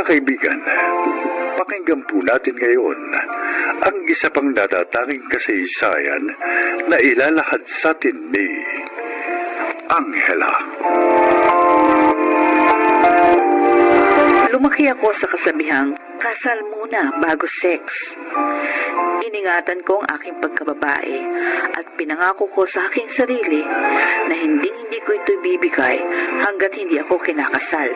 Mga kaibigan, pakinggan po natin ngayon ang isa pang natatanging kasaysayan na ilalahad sa atin ni Angela. Lumaki ako sa kasabihang, kasal muna bago sex. Iningatan ko ang aking pagkababae at pinangako ko sa aking sarili na hindi ko ito ibibigay hanggat hindi ako kinakasal.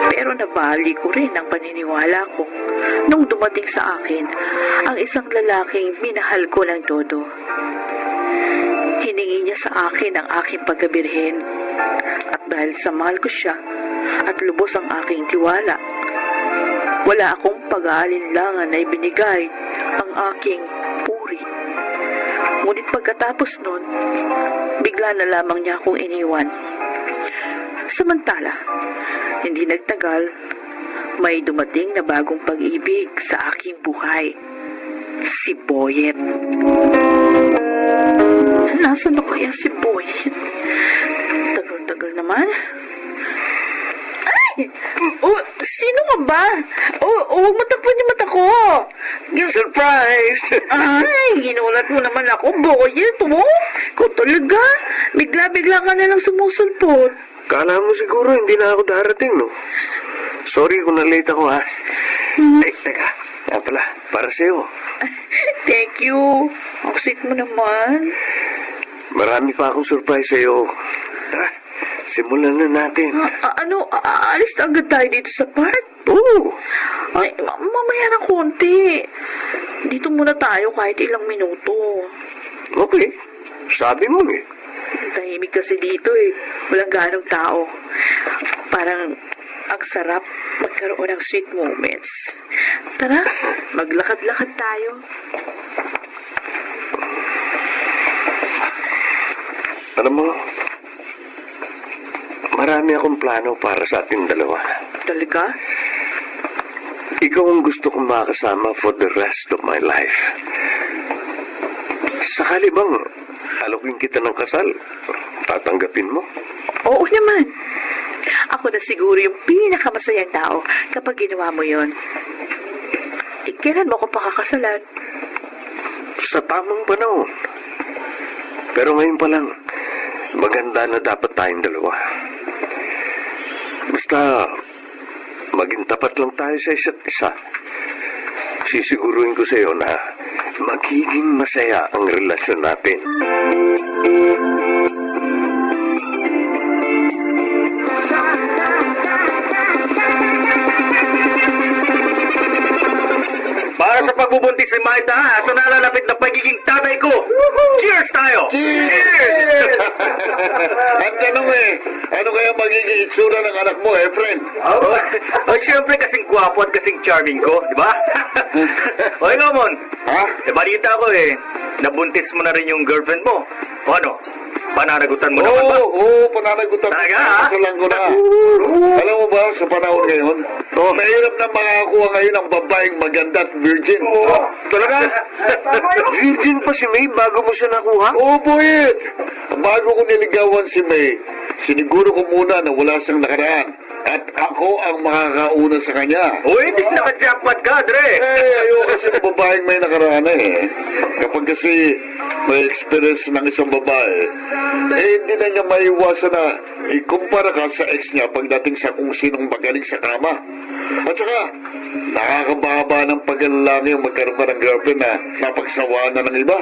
Pero nabali ko rin ang paniniwala ko nung dumating sa akin ang isang lalaking minahal ko ng todo. Hiningi niya sa akin ang aking pagkabirhen at dahil sa mahal ko siya at lubos ang aking tiwala, wala akong pag-aalinlangan na ibinigay ang aking puri. Ngunit pagkatapos nun, bigla na lamang niya akong iniwan. Samantala, hindi nagtagal, may dumating na bagong pag-ibig sa aking buhay. Si Boyet. Nasaan na kaya si Boyet? Tagal-tagal naman. Ay! Oh, sino ka ba? Huwag mo tapuin yung mata ko. Surprise! Ay, ginulat mo naman ako, Boyet, oh. Ikaw talaga. Bigla-bigla ka na lang sumusulpot. Kala mo siguro hindi na ako darating, no? Sorry kung na-late ako, ha? Teka. Yan pala, para sa'yo. Thank you. Ang sweet mo naman. Marami pa akong surprise sa'yo. Tara, simulan na natin. Alis agad tayo dito sa park? Oo. Ay, mamaya ng konti. Dito muna tayo kahit ilang minuto. Okay. Sabi mo eh. Tahimik kasi dito eh. Walang ganong tao. Parang ang sarap magkaroon ng sweet moments. Tara, maglakad-lakad tayo. Alam mo, marami akong plano para sa ating dalawa. Talaga? Ikaw ang gusto kong makasama for the rest of my life. Sakali bang alokin kita ng kasal, tatanggapin mo? Oo naman. Ako na siguro yung pinakamasayang tao kapag ginawa mo yon. Kailan mo ako pakakasalan? Sa tamang panahon. Pero ngayon pa lang, maganda na dapat tayong dalawa. Basta, maging tapat lang tayo sa isa't isa. Sisiguruhin ko sa iyo na magiging masaya ang relasyon natin. Para sa pagbubuntis ni Maita sa nalalapit na pagiging tatay ko. Cheers tayo! Cheers! Ang tanong ano kaya magiging itsura ng anak mo, friend? Ay, siyempre kasing gwapo at kasing charming ko, di ba? O, ikaw, Mon. Ha? Balita ko nabuntis mo na rin yung girlfriend mo. O ano? Pananagutan mo naman ba? Oo, pananagutan ko. Talaga, ha? Kasalan ko na. Alam mo ba, sa panahon ngayon, mahirap na makakuha ngayon ang babaeng maganda at virgin. Talaga? Virgin pa si May bago mo siya nakuha? Oo, Boyet. Bago ko niligawan si May, siniguro ko muna na wala siyang nakaraan. At ako ang makakauna sa kanya. Uy, hindi naka-jackpot ka, Dre. Ayoko kasi ng babaeng may nakaraan Kapag kasi may experience ng isang babae, hindi na niya maiwasan na ikumpara ka sa ex niya pagdating sa kung sinong magaling sa kama. At saka, nakakababa ng pag-alalaki yung magkaroon ka ng girlfriend na napagsawaan na ng iba.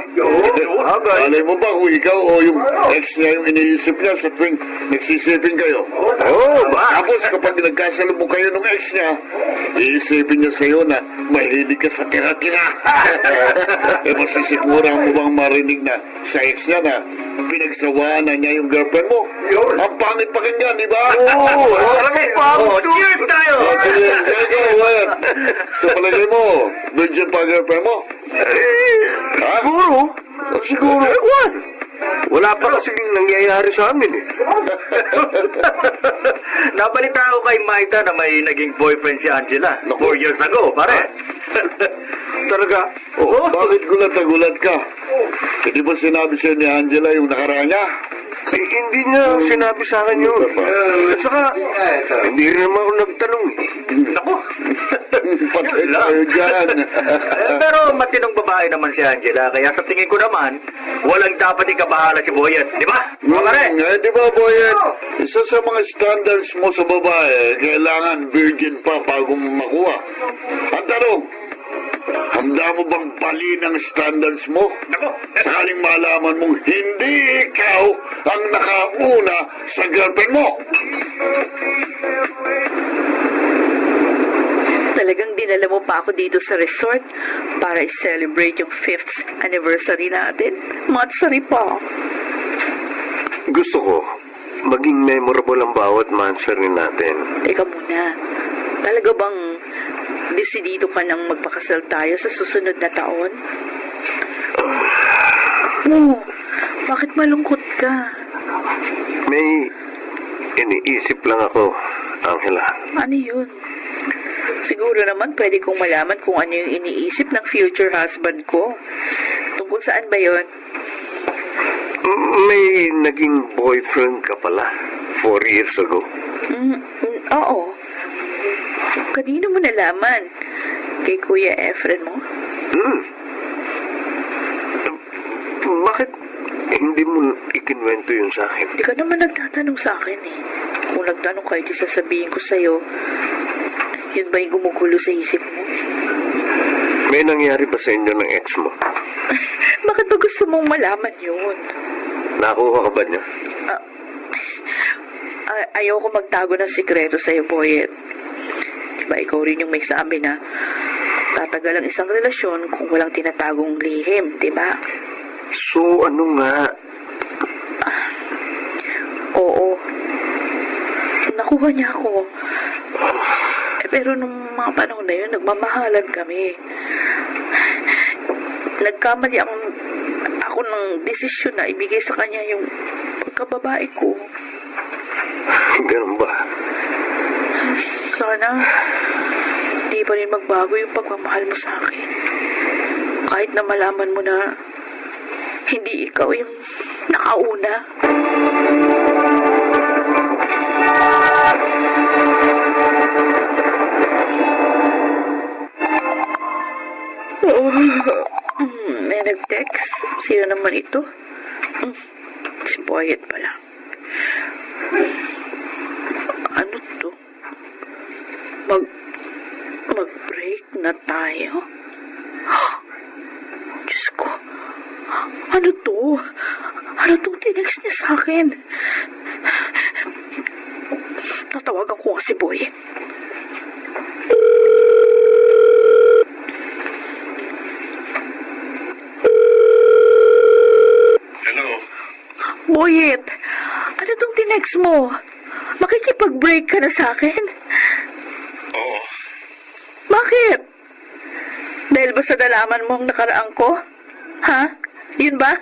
Alay mo ba kung ikaw o yung ex niya yung iniisip niya sa tuwing nagsisipin kayo? Tapos kapag nagkasalubong kayo ng ex niya, iisipin niya sa'yo na mahilig ka sa tira-tira. Masisikmura mo bang marinig na sa ex niya na pinagsawaan na niya yung girlfriend mo? Ang pangit pakinggan, di ba? Cheers tayo! Ikaw, sa palagay mo, virgin pa girlfriend mo? Siguro. Siguro. Wala pa kasing nangyayari sa amin Nabalita ako kay Maita na may naging boyfriend si Angela 4 years ago, pare. Talaga? Bakit gulat na gulat ka? Hindi ba sinabi siya ni Angela yung nakaraan niya? Hindi niya sinabi sa akin yun. At saka, hindi rin naman ako nagtanong eh. Naku. Patay Yun lang. tayo dyan. Pero matinong babae naman si Angela, kaya sa tingin ko naman, walang dapat ikabahala si Boyet, di ba? Mga pare? Di ba, Boyet? Isa sa mga standards mo sa babae, kailangan virgin pa bago mo makuha. Ang tanong, handa mo bang bali ng standards mo? Naku. Sakaling malaman mong hindi ikaw ang nakauna sa girlfriend mo. Talagang dinala mo pa ako dito sa resort para i-celebrate yung 5th anniversary natin. Matsari pa. Gusto ko, maging memorable ang bawat mansari natin. Teka muna. Talaga bang desidido ka nang magpakasal tayo sa susunod na taon? Oh, bakit malungkot ka? May iniisip lang ako, Angela. Ano yun? Siguro naman pwede kong malaman kung ano yung iniisip ng future husband ko. Tungkol saan ba yun? May naging boyfriend ka pala 4 years ago. Oo. Kanino mo nalaman? Kay Kuya Efren mo? Bakit hindi mo ikinwento yun sa akin? Hindi ka naman nagtatanong sa akin eh. Kung nagtanong ka, di sasabihin ko sa'yo, yun ba yung gumugulo sa isip mo? May nangyari ba sa inyo ng ex mo? Bakit ba gusto mong malaman yun? Nakuha ka ba niya? Ayoko magtago ng sikreto sa'yo, Boyet. Diba, ikaw rin yung may sabi na tatagal ang isang relasyon kung walang tinatagong lihim, diba? So, ano nga? Oo. Nakuha niya ako. Pero nung mga panahon na yun, nagmamahalan kami. Nagkamali ako ng desisyon na ibigay sa kanya yung pagkababae ko. Ganun ba? Sana, di pa rin magbago yung pagmamahal mo sa akin. Kahit na malaman mo na hindi ikaw yung nakauna. May nag-text. Sino naman ito? Si Boyet pala. Ano to? Mag-break na tayo? Diyos ko. Ano to? Ano tong tinext niya sa akin? Tatawagan ko si Boyet. Hello? Boyet, ano tong tinext mo? Makikipag-break ka na sa akin? Oo. Bakit? Dahil ba sa nalaman mong nakaraan ko? Ha? Yun ba?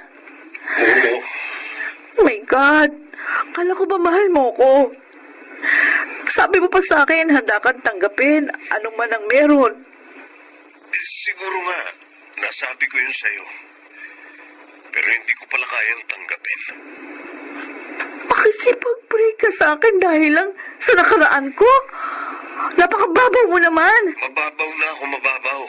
Oo. Oh my God! Kala ko ba mahal mo ko? Sabi mo pa sa akin, handa kang tanggapin anong man ang meron. Siguro nga, nasabi ko yun sa'yo. Pero hindi ko pala kayang tanggapin. Makikipag-break ka sa akin dahil lang sa nakaraan ko? Napakababaw mo naman. Mababaw na ako, mababaw.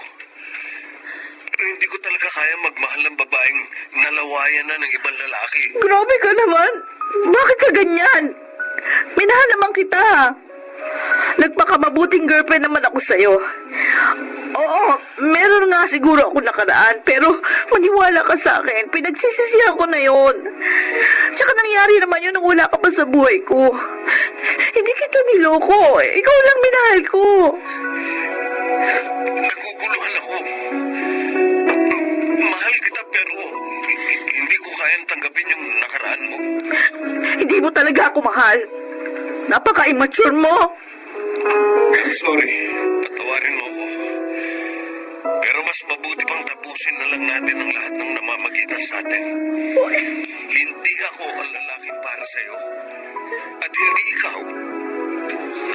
Pero hindi ko talaga kaya magmahal ng babaeng nalawayan na ng ibang lalaki. Grabe ka naman. Bakit ka ganyan? Minahal naman kita. Nagpakamabuting girlfriend naman ako sa'yo. Oo, meron nga siguro ako nakaraan, pero maniwala ka sa akin. Pinagsisisihan ko na yon. Tsaka nangyari naman yun nung wala ka pa sa buhay ko. Hindi kita niloko. Ikaw lang minahal ko. Naguguluhan ako. Mahal kita pero hindi ko kayang tanggapin yung nakaraan mo. Hindi mo talaga ako mahal. Napaka-immature mo. Sorry, patawarin mo ako. Pero mas mabuti pang tapusin na lang natin ang lahat ng namamagitan sa atin. Hindi ako ang lalaki para sa'yo. At hindi ikaw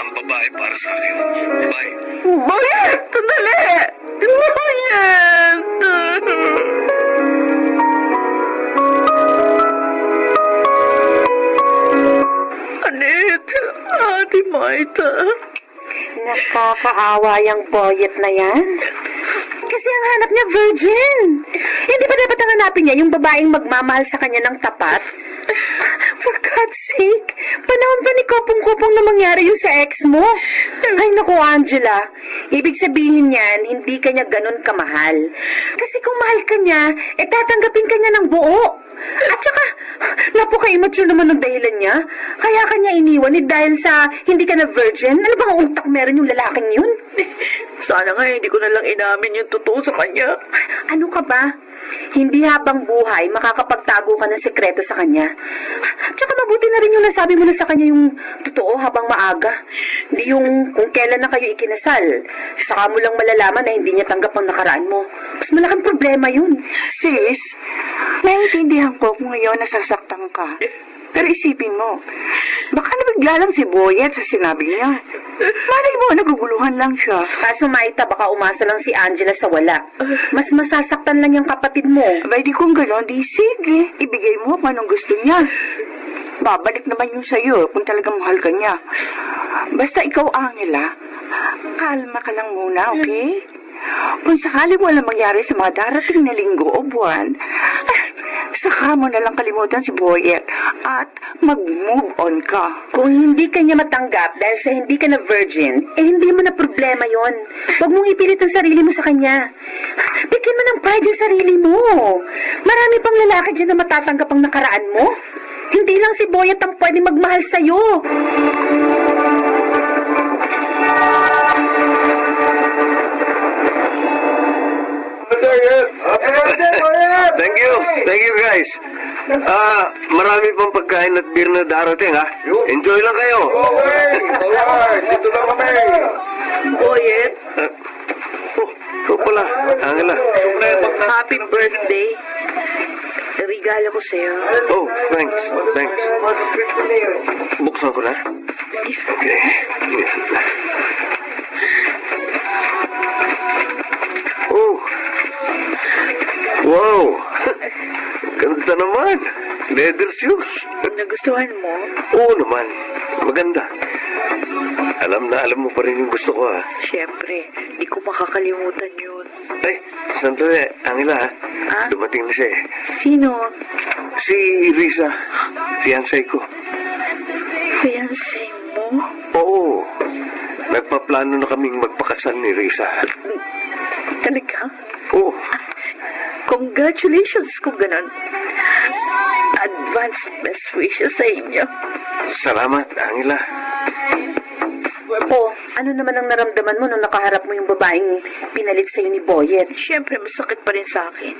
ang babae para sa akin. Bye. Bakit? Sandali! Bakit? Ate Marta. Nakakaawa yung boyet na yan. Kasi ang hanap niya virgin. Hindi ba dapat ang hanapin niya yung babaeng magmamahal sa kanya ng tapat? For God's sake, panahon ba ni Kopong-Kopong na mangyari yung sa ex mo? Ay naku, Angela, ibig sabihin niyan, hindi ka niya ganun kamahal. Kasi kung mahal ka niya, tatanggapin ka niya ng buo. At saka, napaka-immature naman ng dahilan niya. Kaya ka niya iniwan dahil sa hindi ka na virgin. Ano bang utak meron yung lalaking yun? Sana nga hindi ko na lang inamin yung totoo sa kanya. Ano ka ba? Hindi habang buhay makakapagtago ka ng sekreto sa kanya. Tsaka mabuti na rin yung nasabi mo na sa kanya yung totoo habang maaga. Hindi yung kung kailan na kayo ikinasal. Saka mo lang malalaman na hindi niya tanggap ang nakaraan mo. Mas malaking problema yun. Sis, naiintindihan ko kung ngayon nasasaktan ka. Pero isipin mo, baka nabigla lang si Boyet sa sinabi niya. Malay mo, naguguluhan lang siya. Kaso Maita, baka umasa lang si Angela sa wala. Mas masasaktan lang yung kapatid mo. Abay di kung gano'n, di sige, ibigay mo kung anong gusto niya. Babalik naman yung sa'yo kung talagang mahal ka niya. Basta ikaw, Angela, kalma ka lang muna, okay? Kung sakaling wala mangyari sa mga darating na linggo o buwan, saka mo na lang kalimutan si Boyet at mag-move on ka. Kung hindi ka niya matanggap dahil sa hindi ka na virgin, hindi mo na problema yon. Huwag mong ipilit ang sarili mo sa kanya. Bigyan mo ng pride yung sarili mo. Marami pang lalaki dyan na matatanggap ang nakaraan mo. Hindi lang si Boyet ang pwede magmahal sa'yo. Thank you guys. Marami pang pagkain at beer na darating ha. Enjoy lang kayo. Dito na kami. Boyet, Ikaw pala, Angela. happy birthday. Regalo ko sa'yo. Oh, thanks. Buksan ko na. Okay. Oh. Wow. Ganda naman. Leather shoes. Nagustuhan mo? Oo naman. Maganda. Alam mo pa rin yung gusto ko ha. Siyempre, di ko makakalimutan yun. Ay, sandali. Angela ha. Ah? Dumating na siya eh. Sino? Si Risa. Fiancé ko. Fiancé mo? Oo. Nagpaplano na kaming magpakasal ni Risa. Talaga? Oo. Congratulations kung ganun. Advance best wishes sa inyo. Salamat, Angela. Oh, ano naman ang naramdaman mo nung nakaharap mo yung babaeng pinalit sa'yo ni Boyet? Siyempre, masakit pa rin sa akin.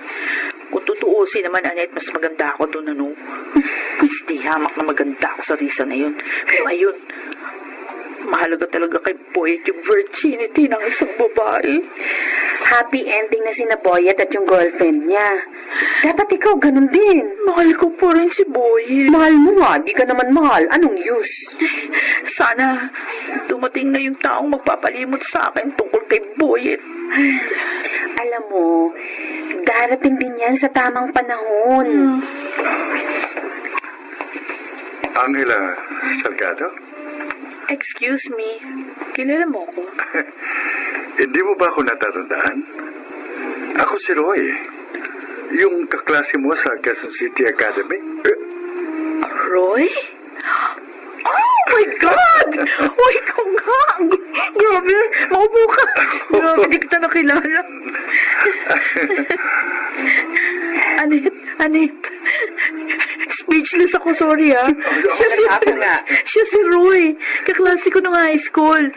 Kung tutuusin naman, Annette, mas maganda ako doon, ano? Mas di hamak na maganda ako sa Risa na yun. Pero ayun, mahalaga talaga kay Boyet yung virginity ng isang babae. Happy ending na sina Boyet at yung girlfriend niya. Dapat ikaw ganun din. Mahal ko po rin si Boyet. Mahal mo nga, di ka naman mahal. Anong use? Sana dumating na yung taong magpapalimot sa akin tungkol kay Boyet. Alam mo, darating din yan sa tamang panahon. Angela Salgado? Excuse me, kilala mo ko? Hindi mo ba ako natatandaan? Ako si Roy. Yung kaklase mo sa Quezon City Academy. Roy? Oh my God! Oh, ikaw nga! Grabe, maupo ka. Grabe, di kita nakilala. Annette. Speechless ako, sorry ha. Siya si Roy. Kaklase ko nung high school.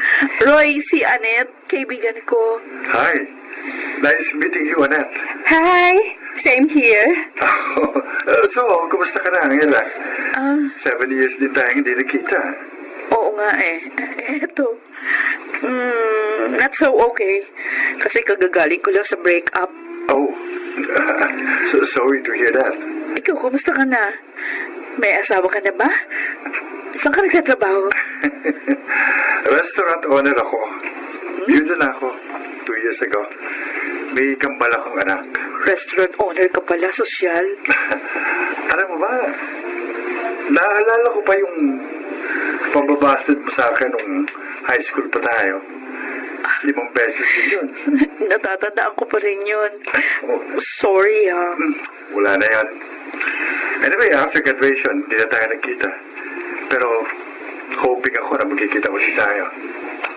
Roy, si Annette, kaibigan ko. Hi. Nice meeting you, Annette. Hi, same here. So, kumusta ka na, Angela? 7 Ah, years din tayong hindi nakita. oo nga eh. Eto. Not so okay. Kasi kagagaling ko lang sa breakup. Oh, so sorry to hear that. Ikaw, kumusta ka na? May asawa ka na ba? Saan ka nagtatrabaho? Restaurant owner ako. Yun na ako, 2 years ago. May kambal akong anak. Restaurant owner ka pala, sosyal. Alam mo ba, naaalala ko pa yung pambabasted mo sa akin nung high school pa tayo. 5 beses din yun. Natatandaan ko pa rin yun. Oh, Sorry, ha. wala na yan. Anyway, after graduation, hindi na tayo nagkita. Pero, hoping ako na magkikita ulit tayo.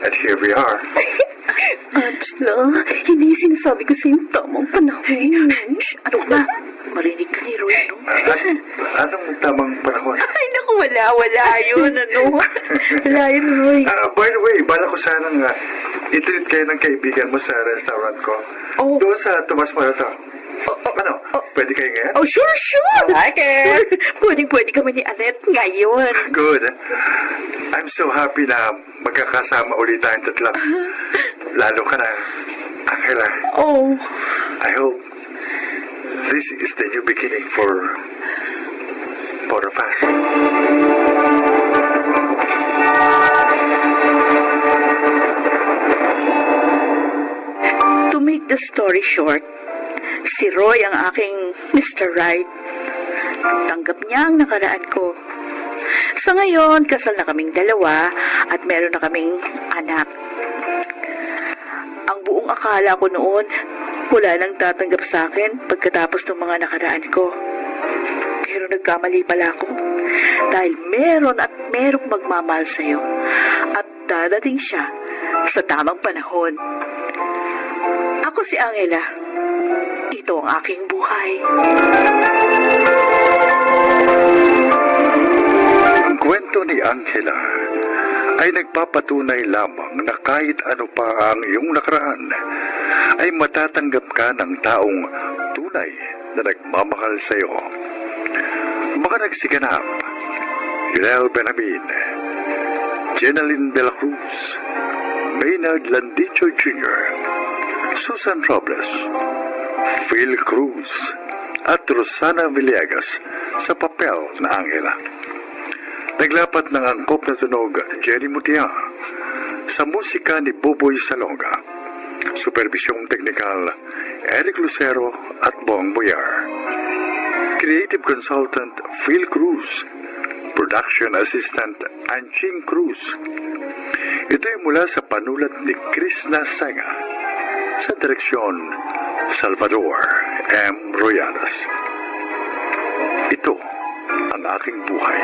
And here we are. Angela, hindi sinasabi ko sa'yo tamang panahon. Shh, ano ba? Marinig ka ni Roy, no? Anong tamang panahon? Ay, naku, wala yun, ano? Wala yun, Roy. By the way, bala ko sanang i-treat kayo ng kaibigan mo sa restaurant ko. Oh. Doon sa Tomas Morato. Ano? Pwede kayo ngayon? Oh, sure. Like it. Pwede kami ni Annette ngayon. Good. I'm so happy na magkakasama ulit tayong tatlo. Lalo ka na, Angela. Oh, I hope this is the new beginning for both of us. to make the story short, si Roy ang aking Mr. Right. Tanggap niya ang nakaraan ko. Sa ngayon, kasal na kaming dalawa at meron na kaming anak. Ang buong akala ko noon, wala nang tatanggap sa akin pagkatapos ng mga nakaraan ko. Pero nagkamali pala ako. Dahil meron at merong magmamahal sa'yo. At dadating siya sa tamang panahon. Ako si Angela. Ito ang aking buhay. Ang kwento ni Angela ay nagpapatunay lamang na kahit ano pa ang iyong nakaraan, ay matatanggap ka ng taong tunay na nagmamahal sa iyo. Mga nagsiganap, Hilel Benamin, Jenaline de la Cruz, Maynard Landicho Jr., Susan Robles, Phil Cruz, at Rosana Villegas sa papel na Angela. Naglapat ng angkop na tunog Jenny Mutia sa musika ni Boboy Salonga. Supervisyong teknikal Eric Lucero at Bong Boyar. Creative consultant Phil Cruz. Production assistant Anching Cruz. Ito ay mula sa panulat ni Chris Nasenga sa direksyon Salvador M. Royalas. Ito ang aking buhay.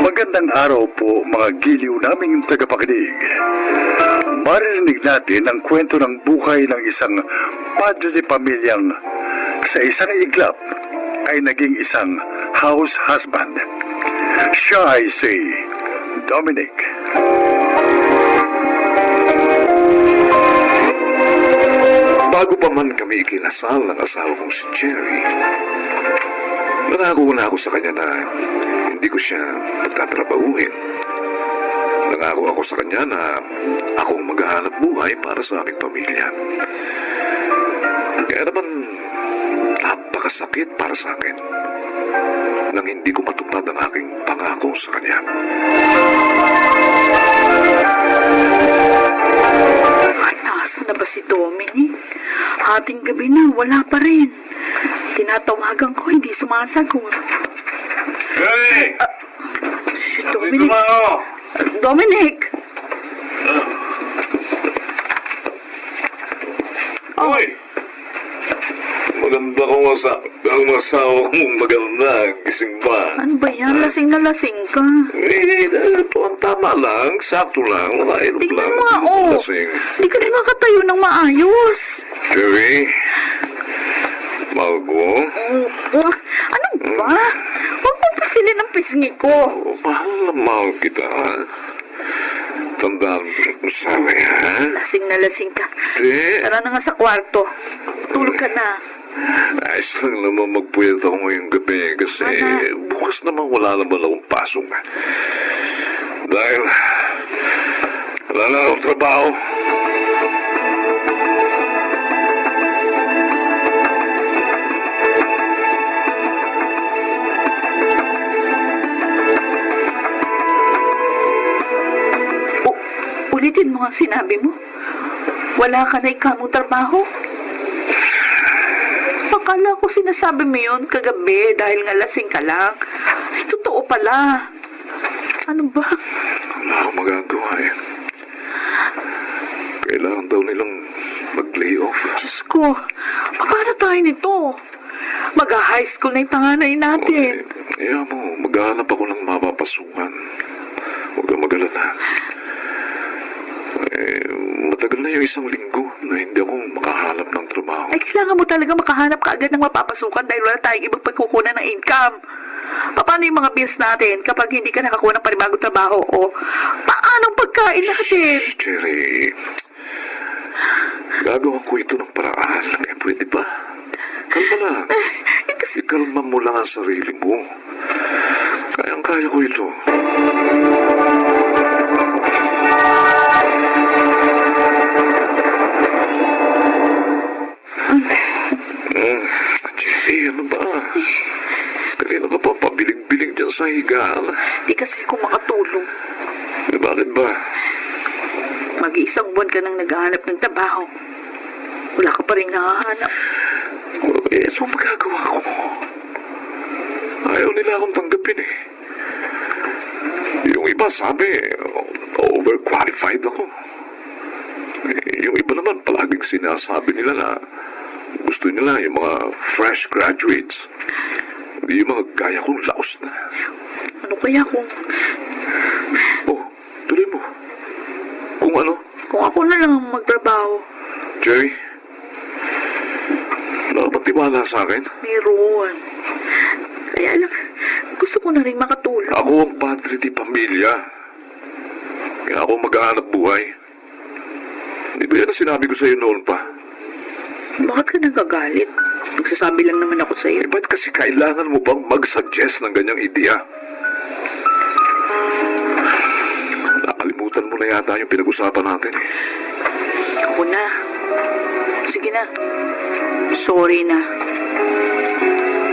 Magandang araw po mga giliw naming tagapakinig. Maririnig natin ang kwento ng buhay ng isang padre de pamilyang sa isang iglap ay naging isang house husband. Siya ay si Dominic. Bago pa man kami ikinasal ng asawa kong si Jerry, nangako na ako sa kanya na hindi ko siya pagtatrabahuin. Nangako ako sa kanya na akong maghahanap buhay para sa aming pamilya. Kaya naman, napakasakit para sa akin nang hindi ko matupad ang aking pangako sa kanya. Nasaan na ba si Dominic? Ating gabi na, wala pa rin. Tinatawagan ko, hindi sumasagot. Hey! Si Dominic. Dominic! Uy! Maganda kong ang asawa kong maganda. Gising ba? Ano ba yan? Lasing na lasing ka. Ito ang tama lang. Sakto lang. Nakainom Tingnan lang. mo nga, oh. Lasing. Hindi ka na nakatayo ng maayos. Jerry? Mago? Ano ba? Huwag mong pusilin ang pisngi ko. Mahal na mahal kita. Tandaan mo sa akin, ha? Lasing na lasing ka. Di. Tara na nga sa kwarto. Tulog ka na. Ayos lang naman magpuyat ako ngayong gabi kasi bukas naman wala naman akong pasok. Dahil wala na akong trabaho. Ulitin mo ang sinabi mo. Wala ka na ikamong trabaho. Akala ko sinasabi mo yun kagabi dahil nga lasing ka lang. Ay, totoo pala. Ano ba? Wala akong magagawa eh. Kailangan daw nilang mag-lay off. Diyos ko, paano tayo nito? Mag-high school na yung panganay natin. Kaya mo, maghahanap ako ng mapapasukan. Huwag kang mag-alala. Matagal na yung 1 linggo na hindi ako makahanap ng trabaho. Ay, kailangan mo talaga makahanap ka agad ng mapapasukan dahil wala tayong ibang pagkukunan ng income. Paano yung mga bills natin kapag hindi ka nakakuha ng panibagong trabaho? O paano ang pagkain natin? Cherry, gagawin ko ito ng paraan. Kaya pwede ba? Kalma lang. Kasi Ikalma mo lang ang sarili mo. Kayang-kaya ko ito. Cherry, ano ba? Kanina ka pa pabiling-biling dyan sa higaan. di kasi ako makatulong. Bakit ba? Mag-iisang buwan ka nang naghahanap ng trabaho. Wala ka pa rin nahahanap. So magagawa ko. Ayaw nila akong tanggapin eh. Yung iba sabi, overqualified ako. Yung iba naman palaging sinasabi nila na gusto nila yung mga fresh graduates. Yung mga gaya kong laos na. Ano kaya kung Oh, tuloy mo. Kung ano? kung ako na lang ang magtrabaho? Jerry? Wala ka bang tiwala sa akin? Meron. Kaya lang, gusto ko na rin makatulong. Ako ang padre di pamilya. Kaya ako maghahanap buhay. Hindi ba yan ang sinabi ko sa'yo noon pa? Bakit ka nagagalit? Nagsasabi lang naman ako sa'yo. Ba't kasi kailangan mo bang mag-suggest ng ganyang ideya? Nakalimutan mo na yata yung pinag-usapan natin eh. Ako na. Sige na. Sorry na.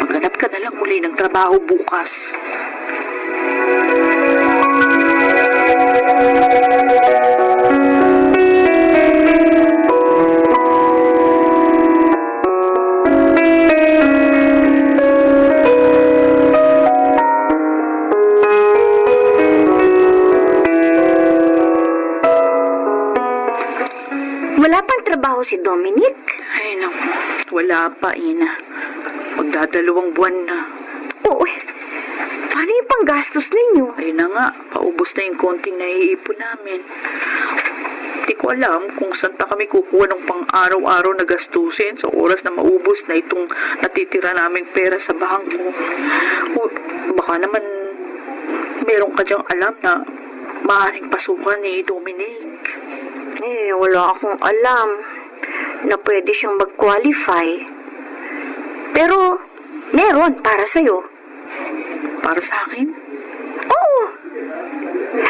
Maghanap ka na lang uli ng trabaho bukas. Wala pang trabaho si Dominic. Ay, naku. Wala pa, Ina. Magdadalawang buwan na. Oo, paano yung panggastos ninyo? Ayun na nga. Paubos na yung konting naiipon namin. Hindi ko alam kung saan pa kami kukuha ng pang-araw-araw na gastusin sa oras na maubos na itong natitira naming pera sa bangko. O baka naman meron ka dyang alam na maaaring pasukan ni Dominic. Wala akong alam na pwede siyang mag-qualify. Pero, meron para sa'yo. Para sa akin? Oo.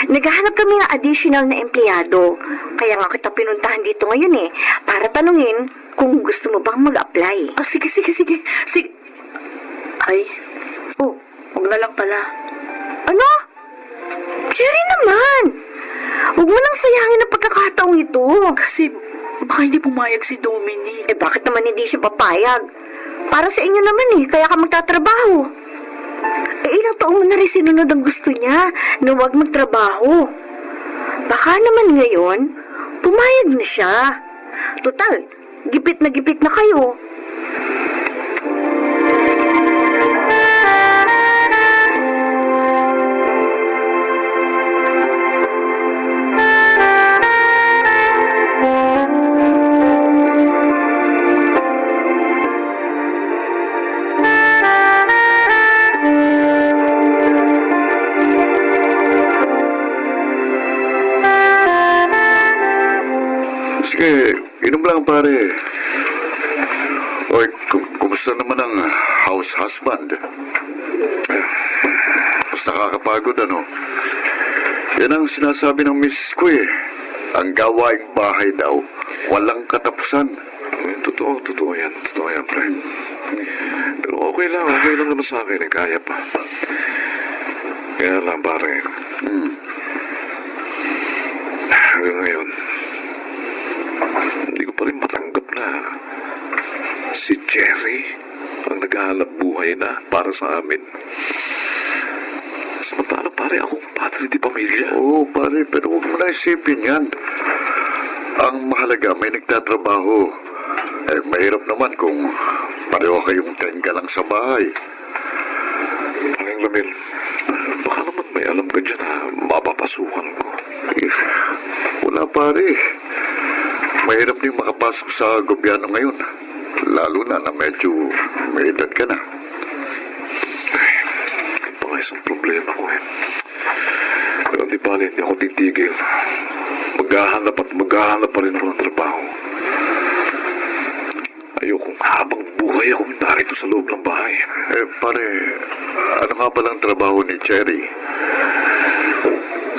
Naghahanap kami ng additional na empleyado. Kaya nga kita pinuntahan dito ngayon para tanungin kung gusto mo bang mag-apply. Ah, sige. Ay, Oh, huwag na lang pala. ano? Cherry naman! Huwag mo nang sayangin ang pagkakataong ito. Kasi baka hindi pumayag si Dominic. Bakit naman hindi siya papayag? Para sa inyo naman kaya ka magtatrabaho. Ilang taon mo na rin sinunod ang gusto niya na huwag magtrabaho. Baka naman ngayon, pumayag na siya. Total, gipit na kayo. Sige, inom lang pare. Oy, kumusta naman ang house husband? Mas nakakapagod ano? Yan ang sinasabi ng misis ko Ang gawaing bahay daw, walang katapusan. Totoo yan. Totoo yan, pre. Pero okay lang naman sa akin. Kaya pa. Kaya lang, pare. Hanggang ngayon, hindi ko pa rin matanggap na si Jerry ng naghahanap buhay na para sa amin. Samantala pare, akong padre di pamilya. Oo, pare, pero huwag mo na isipin yan. Ang mahalaga, may nagtatrabaho. Mahirap naman kung pareho kayong tenga lang sa bahay. Paring Lamil, baka naman may alam ka dyan na mapapasukan ko. Wala, pare. Mahirap din makapasok sa gobyerno ngayon. Lalo na medyo may edad ka na. Isang problema ko eh. Pero di bali, hindi ako titigil. Maghahanap pa rin ako ng trabaho. Ayokong habang buhay ako narito sa loob ng bahay. Pare, ano nga palang trabaho ni Cherry?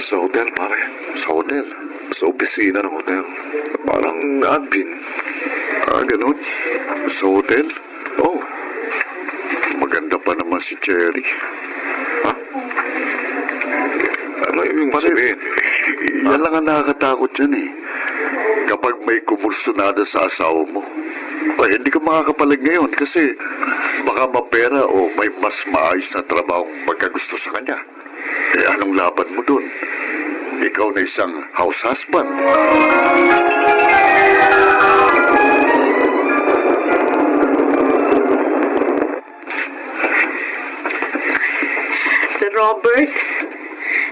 Sa hotel, pare. Sa hotel? Sa opisina ng hotel. Parang admin. Ganun? Sa hotel? Oh, Maganda pa naman si Cherry. ha? Ano yung sabihin? Yan lang ang nakakatakot yan eh. Kapag may kumursunada sa asawa mo. Hindi ka makakapalag ngayon kasi baka mapera o may mas maayos na trabaho magkagusto sa kanya. Anong laban mo dun? Ikaw na isang house husband. Sir Robert,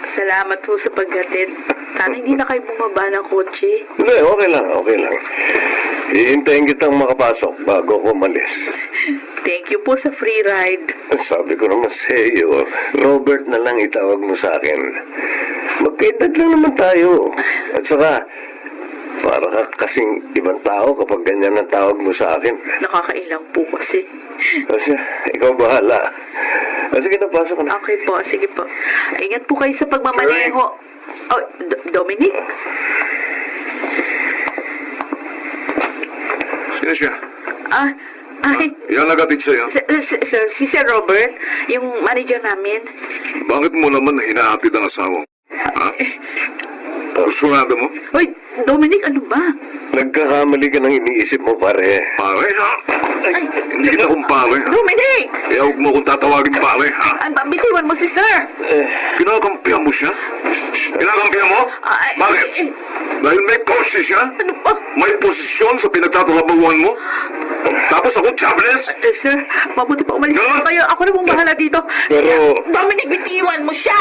salamat ho sa paghatid. Sana hindi na kayo bumaba ng kotse. Hindi, okay lang. Hihintayin kitang makapasok bago ko umalis. Thank you po sa free ride. Sabi ko naman sa iyo, Robert na lang itawag mo sa akin. Magkaedad lang naman tayo. At saka, para ka kasing ibang tao kapag ganyan ang tawag mo sa akin. Nakakailang po kasi. Kasi, ikaw bahala. Sige na, pasok na. Okay po, sige po. Ingat po kayo sa pagmamaneho. Oh, Dominic? Sino siya? Ay, Yan nagatid sa'yo. sir, si Sir Robert, yung manager namin. Bakit mo naman hinahatid ang asawa? Ha? Kursunado mo? Hoy, Dominic, ano ba? Nagkakamali ka ng iniisip mo, pare. Pare, ha? Hindi kita kung pare, ha? Dominic! Kaya huwag mo kung tatawagin pare, ha? Bitiwan mo si Sir. Kinakampihan mo siya? Kinakampihan mo? Ay, Bakit? Dahil may kose siya? Ano ba? May posisyon sa pinagtatrabahuan mo? Tapos ako jobless? Sir, mabuti pa umalis Ganun? kayo. Ako na pong bahala dito. Pero- Dominic, bitiwan mo siya!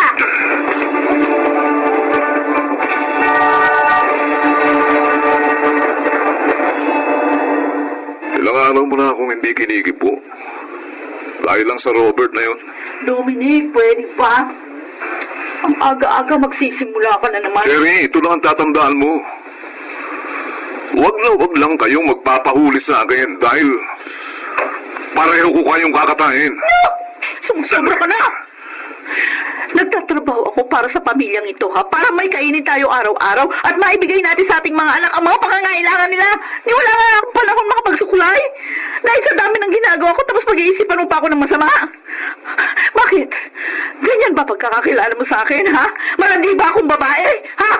Ilang araw mo na akong hindi kinikipo. Dahil lang sa Robert na yun. Dominic, pwede pa? Ang aga-aga magsisimula ka na naman. Jerry, ito lang ang tatandaan mo. Huwag na huwag lang kayong magpapahuli sa akin dahil pareho ko kayong kakatahin. Sumusobra ka na! Nagtatrabaho ako para sa pamilyang ito, ha? Para may kainin tayo araw-araw at maibigay natin sa ating mga anak ang mga pangangailangan nila. Ni wala nga akong panahon makapagsukulay. Dahil sa dami ng ginagawa ko, tapos pag-iisipan mo pa ako ng masama. Bakit? Ganyan ba pagkakakilala mo sa akin, ha? Malandi ba akong babae, ha?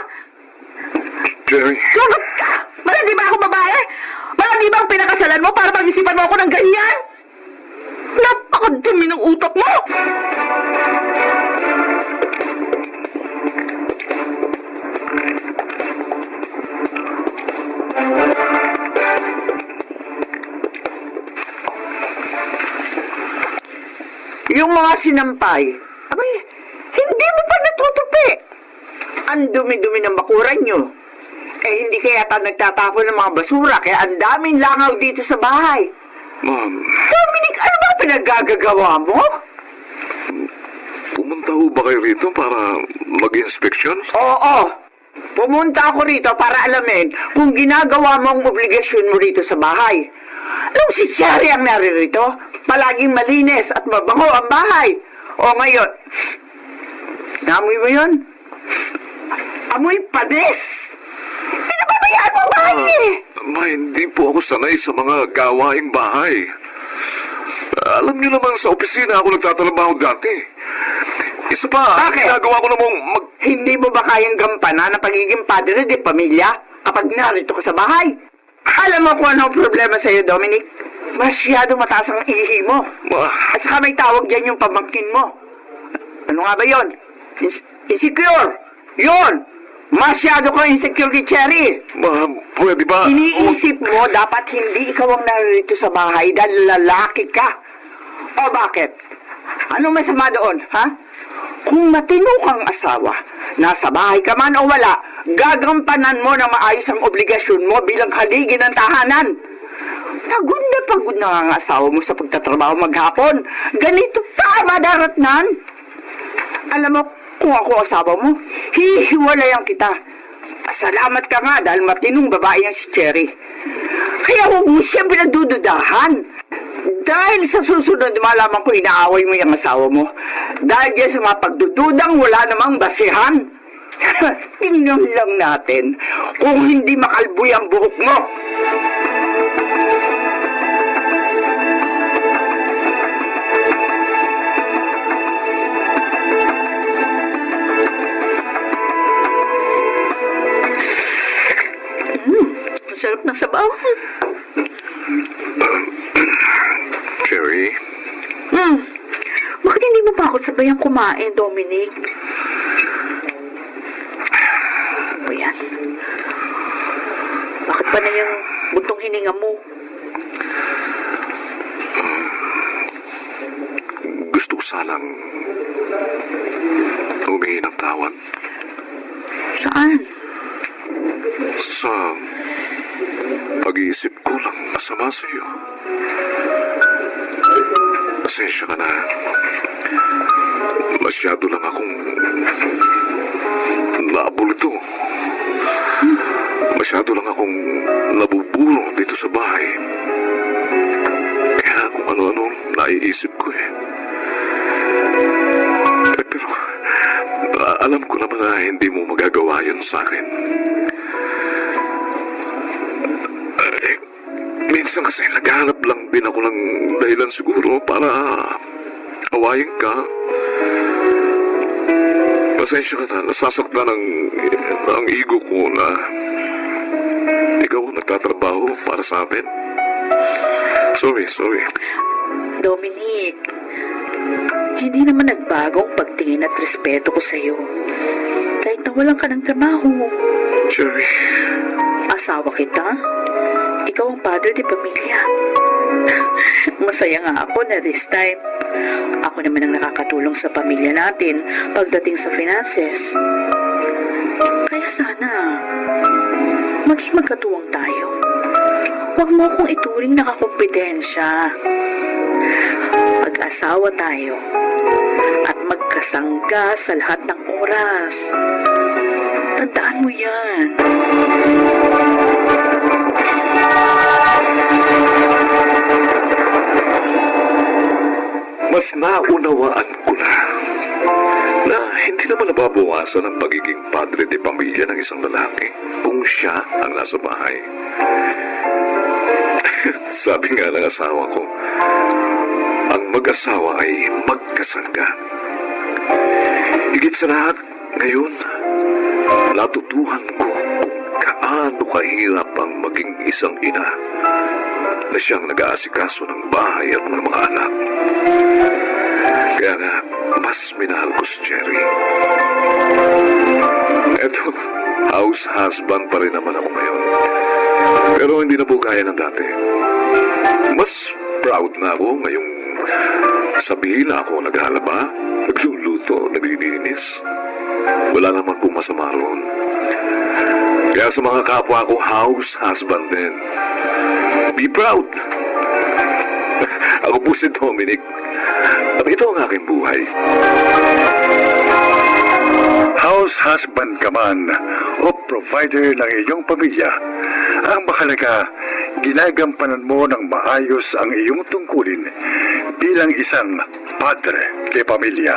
Jerry, Sugot ka! Malandi ba akong babae? Malandi ba ang pinakasalan mo para pag-isipan mo ako ng ganyan? Napakadumi ng utak mo! Yung mga sinampay, abay, hindi mo pa natutupi. Ang dumi-dumi ng bakuran nyo. Hindi kaya ta nagtatapon ng mga basura, kaya ang daming langaw dito sa bahay. ma'am, Dominic, ano ba pinaggagawa mo? pumunta ho ba kayo rito para mag-inspeksyon? Oo, pumunta ako rito para alamin kung ginagawa mo ang obligasyon mo rito sa bahay. Nung si Sherry ang naririto, palaging malinis at mabango ang bahay. O ngayon, namoy mo yun? Amoy panis! Pinababayaan mo ang bahay eh! Ma, hindi po ako sanay sa mga gawaing bahay. Alam niyo naman sa opisina ako nagtatrabaho dati. Isa pa, Bakit? ginagawa ko namang Hindi mo ba kayang gampanan ang pagiging padre de pamilya kapag narito ka sa bahay? Alam mo kung ano ang problema sa'yo, Dominic? Masyado mataas ang ihi mo. Ma, At saka may tawag dyan yung pamangkin mo. Ano nga ba yon? Insecure! Yun! Masyado ka insecure kay Cherry. pwede ba? Iniisip mo, dapat hindi ikaw ang narito sa bahay dahil lalaki ka. O bakit? Ano masama doon, ha? Kung matino kang asawa, nasa bahay ka man o wala, gagampanan mo na maayos ang obligasyon mo bilang haligi ng tahanan. Pagod na ang asawa mo sa pagtatrabaho maghapon. Ganito pa madaratnan. Alam mo, kung ako asawa mo, hihiwalayan kita. Salamat ka nga dahil matinong babae yan si Cherry. Kaya huwag mo siya pinagdududahan. Dahil sa susunod, malaman ko inaaway mo yung asawa mo. Dahil dyan sa mga pagdududang wala namang basihan. Tingnan lang natin kung hindi makalboy ang buhok mo. Ang sarap ng sabaw. Cherry, Bakit hindi mo pa ako sabayang kumain, Dominic? Ano ba yan? Bakit pa na yung buntong hininga mo? gusto ko sanang humingi ng tawad Saan? sa pag-iisip ko lang masama sa iyo. Pasensya ka na. Masyado lang akong naabulito. Masyado lang akong nabuburo dito sa bahay. Kaya kung ano-ano naiisip ko eh. Pero alam ko naman na hindi mo magagawa yun sa akin. Minsan kasi naghahanap lang din ako ng dahilan siguro para awayin ka. Pasensya ka na, nasasaktan ang ego ko na ikaw nagtatrabaho para sa atin. Sorry. Dominic, hindi naman nagbago ang pagtingin at respeto ko sa'yo. Kahit nawalan ka ng trabaho. Cherry, Asawa kita. Ikaw ang padre de pamilya. Masaya nga ako na this time, ako naman ang nakakatulong sa pamilya natin pagdating sa finances. Kaya sana, maging magkatuwang tayo. Huwag mo akong ituring na kakumpetensya. Mag-asawa tayo at magkasangga sa lahat ng oras. Tandaan mo yan. mas naunawaan ko na hindi naman nababawasan ang pagiging padre de pamilya ng isang lalaki kung siya ang nasa bahay. Sabi nga ng asawa ko, ang mag-asawa ay magkasangga. Higit sa lahat, ngayon, natutuhan ko kung kaano kahirap ang maging isang ina na siyang nag-aasikaso ng bahay at ng mga anak. Kaya nga, mas minahal ko si Cherry. Eto, house husband pa rin naman ako ngayon. Pero hindi na po kaya ng dati. Mas proud na ako ngayong sabihin na ako naghalaba, nagluluto, naglilinis. Wala naman po masama roon. Kaya sa mga kapwa ko, house husband din. Be proud! Ako po si Dominic. At ito ang aking buhay. House husband ka man o provider ng iyong pamilya, ang mahalaga, ginagampanan mo ng maayos ang iyong tungkulin bilang isang padre de pamilya.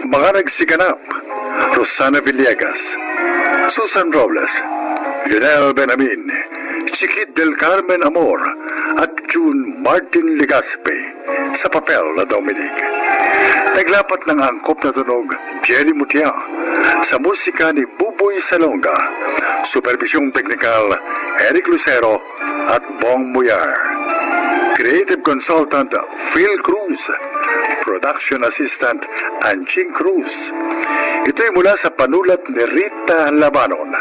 Mga nagsiganap, Rosana Villegas, Susan Robles, Lionel Benamin, Chiquit del Carmen Amor at June Martin Legaspi sa papel na Dominic. Naglapat ng angkop na tunog Jenny Mutia sa musika ni Buboy Salonga, supervisyong teknikal Eric Lucero at Bong Muyar. Creative Consultant Phil Cruz, Production Assistant Anching Cruz. Ito'y mula sa panulat ni Rita Labanon,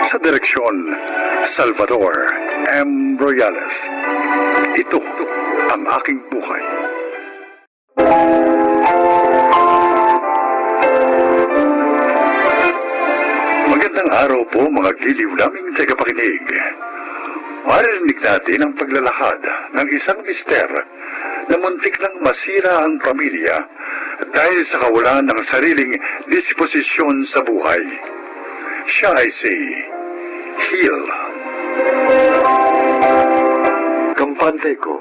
sa direksyon Salvador M. Royales. Ito ang aking buhay. Magandang araw po mga giliw naming tagapakinig. Maririnig natin ang paglalahad ng isang mister na muntik nang masira ang pamilya dahil sa kawalan ng sariling disposisyon sa buhay. Siya ay si Hill. Kampante ko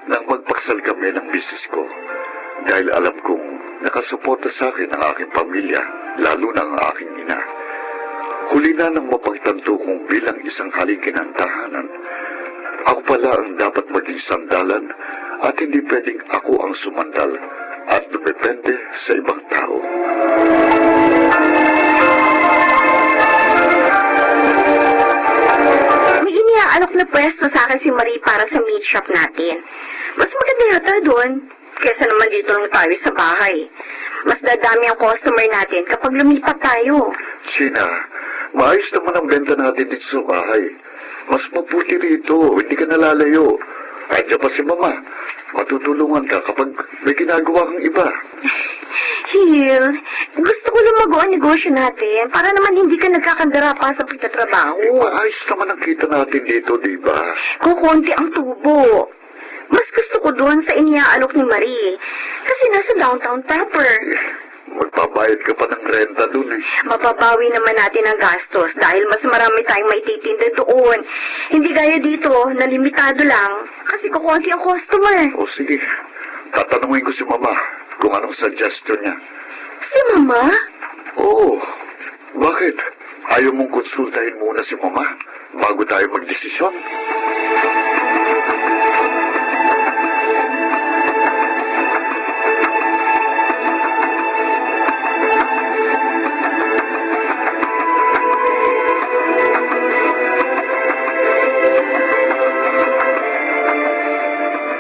nang magpaksal kami ng misis ko dahil alam kong nakasuporta sa akin ang aking pamilya, lalo na ang aking ina. Huli na nang mapagtanto kong bilang isang haligi ng tahanan, ako pala ang dapat maging sandalan at hindi pwedeng ako ang sumandal at dumepende sa ibang tao. May iniaalok na pwesto sa akin si Marie para sa meat shop natin. Mas maganda yata doon, kesa naman dito lang tayo sa bahay. Mas dadami ang customer natin kapag lumipat tayo. China, maayos naman ang benta natin dito sa bahay. Mas mabuti rito, hindi ka nalalayo. Andiyan pa si Mama. Matutulungan ka kapag may ginagawa kang iba. Hill, gusto ko lumago ang negosyo natin para naman hindi ka nagkakandara pa sa pagtatrabaho. Maayos naman ang kita natin dito, di ba? Kukunti ang tubo. Mas gusto ko doon sa iniaalok ni Marie. Kasi nasa downtown proper. Magbabayad ka pa ng renta dun eh. Mapapawi naman natin ang gastos dahil mas marami tayong maititinda doon. Hindi gaya dito na limitado lang kasi kukunti ang customer. O sige, tatanungin ko si Mama kung anong suggestion niya. Si Mama? Oo, bakit? Ayaw mong konsultahin muna si Mama bago tayo magdesisyon?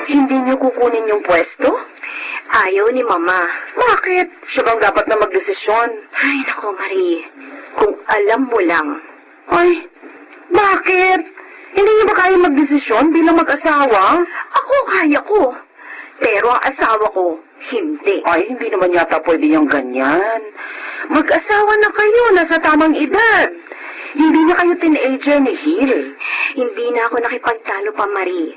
Hindi niyo kukunin yung pwesto? Ayaw ni Mama. Bakit? Siya bang dapat na magdesisyon? Ay, nako Marie. Kung alam mo lang. Ay, bakit? Hindi niyo ba kaya magdesisyon bilang mag-asawa? Ako kaya ko. Pero ang asawa ko, hindi. Ay, hindi naman yata pwede yung ganyan. Mag-asawa na kayo, nasa tamang edad. Hindi na kayo teenager ni Hill. Hindi na ako nakipagtalo pa, Marie.